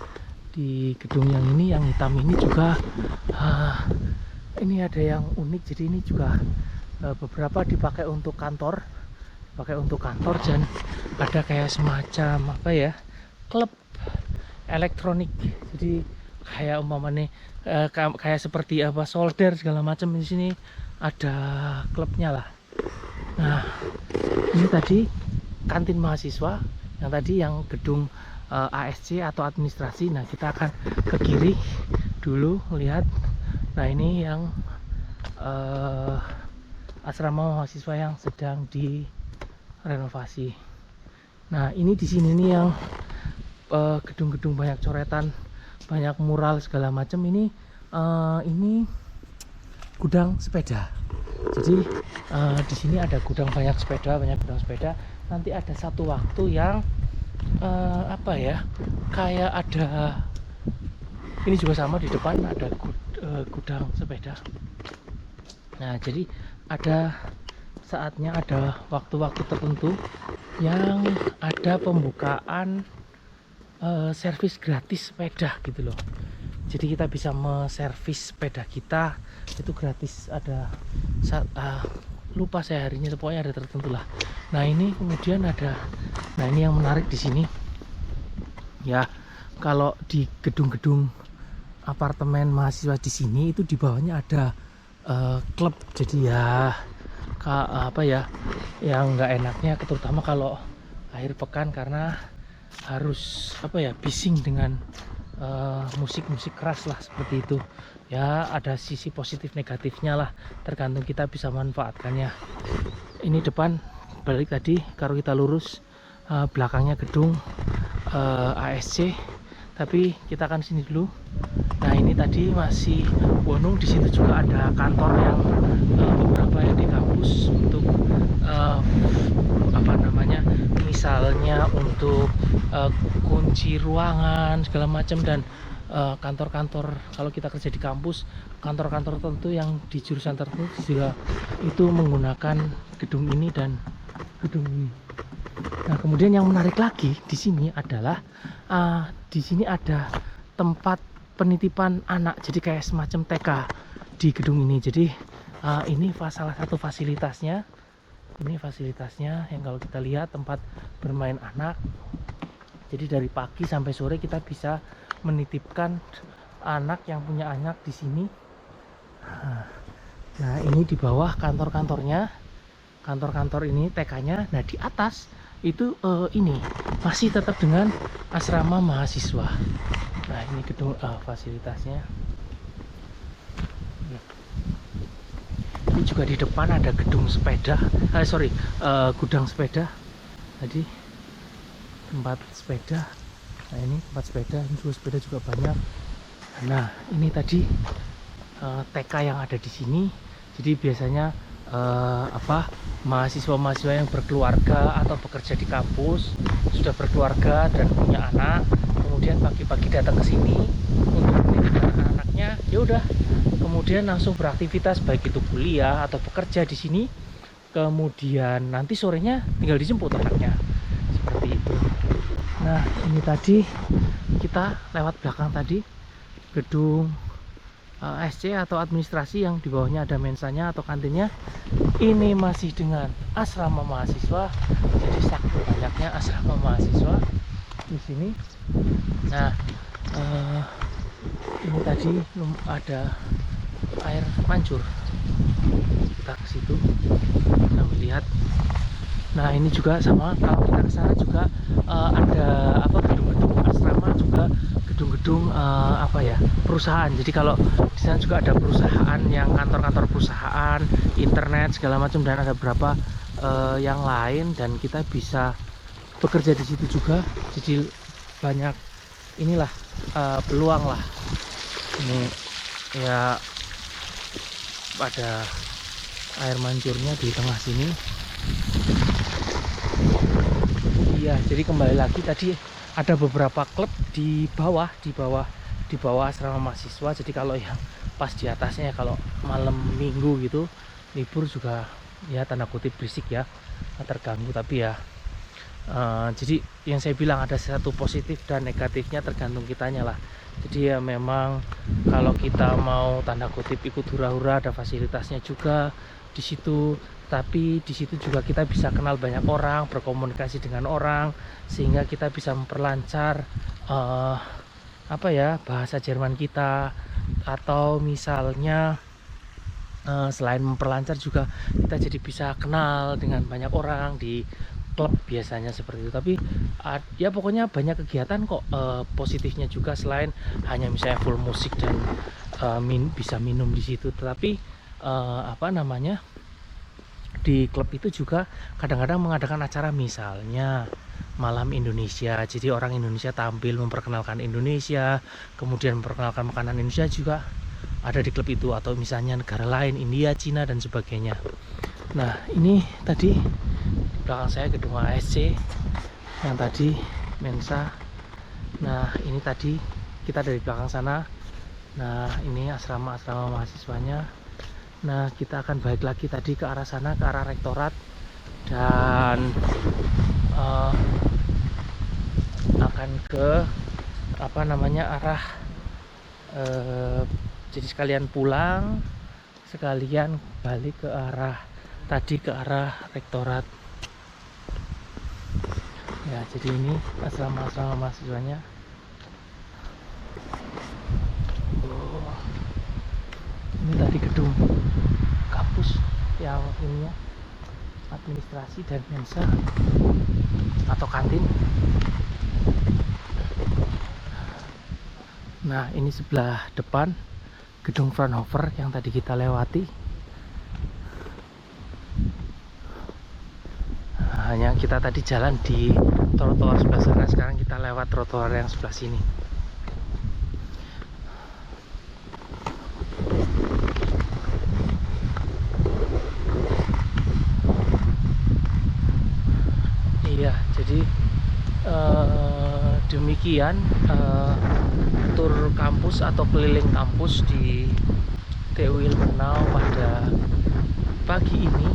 di gedung yang ini, yang hitam ini juga ini ada yang unik. Jadi ini juga beberapa dipakai untuk kantor, dan ada kayak semacam klub elektronik. Jadi kayak umpamanya kayak seperti solder segala macam, di sini ada klubnya lah. Nah, ini tadi kantin mahasiswa, yang tadi yang gedung ASC atau administrasi. Nah, kita akan ke kiri dulu lihat. Nah, ini yang asrama mahasiswa yang sedang direnovasi. Nah, ini di sini nih yang gedung-gedung banyak coretan, banyak mural segala macam. Ini gudang sepeda. Jadi di sini ada banyak gudang sepeda. Nanti ada satu waktu yang kayak ada, ini juga sama, di depan ada gudang sepeda. Nah, jadi ada saatnya, ada waktu-waktu tertentu yang ada pembukaan servis gratis sepeda gitu loh. Jadi kita bisa menservis sepeda kita itu gratis. Ada lupa saya harinya, pokoknya ada tertentu lah. Nah, ini kemudian ada, nah ini yang menarik di sini ya, kalau di gedung-gedung apartemen mahasiswa di sini itu di bawahnya ada klub. Jadi ya yang nggak enaknya terutama kalau akhir pekan, karena harus bising dengan musik-musik keras lah seperti itu ya. Ada sisi positif negatifnya lah, tergantung kita bisa manfaatkannya. Ini depan balik tadi, kalau kita lurus belakangnya gedung ASC, tapi kita akan sini dulu. Nah, ini tadi masih Wonung. Di situ juga ada kantor yang beberapa yang di kampus untuk misalnya untuk kunci ruangan segala macam. Dan kantor-kantor, kalau kita kerja di kampus, kantor-kantor tertentu yang di jurusan tertentu juga itu menggunakan gedung ini dan gedung ini. Nah, kemudian yang menarik lagi di sini adalah di sini ada tempat penitipan anak, jadi kayak semacam TK di gedung ini. Jadi ini salah satu fasilitasnya. Ini fasilitasnya yang kalau kita lihat, tempat bermain anak. Jadi dari pagi sampai sore kita bisa menitipkan anak yang punya anak di sini. Nah, ini di bawah kantor-kantornya, kantor-kantor ini TK-nya. Nah, di atas itu ini masih tetap dengan asrama mahasiswa. Nah, ini gedung fasilitasnya. Ini juga di depan ada gedung sepeda, gudang sepeda. Tadi tempat sepeda. Nah, ini tempat sepeda, ini juga sepeda juga banyak. Nah, ini tadi TK yang ada di sini. Jadi biasanya mahasiswa-mahasiswa yang berkeluarga atau bekerja di kampus, sudah berkeluarga dan punya anak, kemudian pagi-pagi datang ke sini untuk menitipkan anak-anaknya, ya udah, kemudian langsung beraktivitas baik itu kuliah atau bekerja di sini. Kemudian nanti sorenya tinggal dijemput anaknya, seperti itu. Nah, ini tadi kita lewat belakang tadi gedung SC atau administrasi yang di bawahnya ada mensanya atau kantinnya. Ini masih dengan asrama mahasiswa, jadi saking banyaknya asrama mahasiswa di sini. Nah, ini tadi ada air mancur, kita ke situ kita melihat. Nah, ini juga sama, kalau kita ke sana juga ada gedung-gedung asrama, juga gedung-gedung perusahaan. Jadi kalau di sana juga ada perusahaan yang kantor-kantor perusahaan, internet segala macam, dan ada beberapa yang lain, dan kita bisa bekerja di situ juga. Jadi banyak inilah peluang lah. Ini ya ada air mancurnya di tengah sini. Iya, jadi kembali lagi tadi ada beberapa klub di bawah asrama mahasiswa. Jadi kalau yang pas di atasnya, kalau malam minggu gitu libur juga ya tanda kutip berisik ya, terganggu. Tapi ya jadi yang saya bilang ada satu positif dan negatifnya, tergantung kitanya lah. Jadi ya memang kalau kita mau tanda kutip ikut hura-hura, ada fasilitasnya juga di situ. Tapi di situ juga kita bisa kenal banyak orang, berkomunikasi dengan orang, sehingga kita bisa memperlancar bahasa Jerman kita. Atau misalnya selain memperlancar juga kita jadi bisa kenal dengan banyak orang di klub biasanya seperti itu. Tapi ya pokoknya banyak kegiatan kok positifnya juga, selain hanya misalnya full musik dan bisa minum di situ. Tetapi di klub itu juga kadang-kadang mengadakan acara, misalnya malam Indonesia. Jadi orang Indonesia tampil memperkenalkan Indonesia, kemudian memperkenalkan makanan Indonesia juga ada di klub itu. Atau misalnya negara lain, India, Cina dan sebagainya. Nah, ini tadi di belakang saya gedung ASC yang tadi Mensa. Nah, ini tadi kita dari belakang sana. Nah, ini asrama-asrama mahasiswanya. Nah, kita akan balik lagi tadi ke arah sana, ke arah rektorat, dan akan ke arah jadi sekalian pulang, sekalian balik ke arah tadi, ke arah rektorat ya. Jadi ini asrama-asrama mahasiswanya. Ini tadi gedung kampus yang ininya administrasi dan mensa atau kantin. Nah, ini sebelah depan gedung Fraunhofer yang tadi kita lewati. Hanya kita tadi jalan di trotoar sebelah sana, sekarang kita lewat trotoar yang sebelah sini. Iya, jadi demikian tur kampus atau keliling kampus di TU Ilmenau pada pagi ini,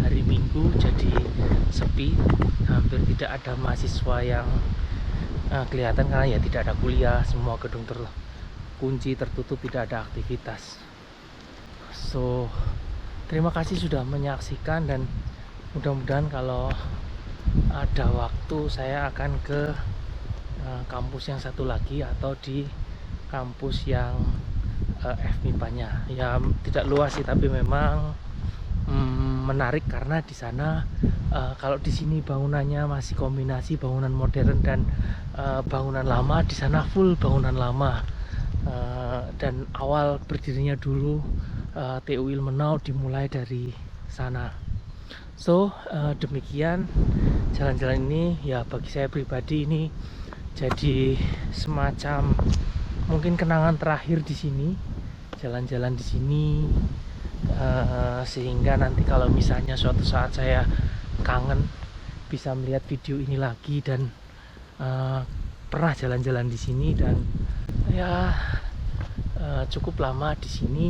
hari Minggu. Jadi sepi, hampir tidak ada mahasiswa yang kelihatan karena ya tidak ada kuliah, semua gedung terkunci, tertutup, tidak ada aktivitas. So, terima kasih sudah menyaksikan, dan mudah-mudahan kalau ada waktu saya akan ke kampus yang satu lagi atau di kampus yang FMIPA-nya. Ya tidak luas sih, tapi memang menarik karena di sana kalau di sini bangunannya masih kombinasi bangunan modern dan bangunan lama, di sana full bangunan lama. Dan awal berdirinya dulu TU Ilmenau dimulai dari sana. So demikian jalan-jalan ini ya bagi saya pribadi ini jadi semacam mungkin kenangan terakhir di sini, jalan-jalan di sini. Sehingga nanti kalau misalnya suatu saat saya kangen bisa melihat video ini lagi dan pernah jalan-jalan di sini dan ya cukup lama di sini.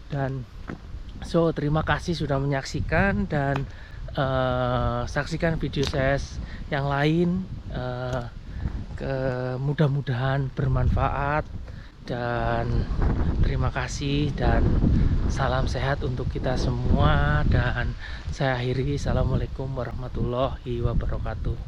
Dan so terima kasih sudah menyaksikan dan saksikan video saya yang lain. Mudah-mudahan bermanfaat dan terima kasih dan salam sehat untuk kita semua, dan saya akhiri. Assalamualaikum warahmatullahi wabarakatuh.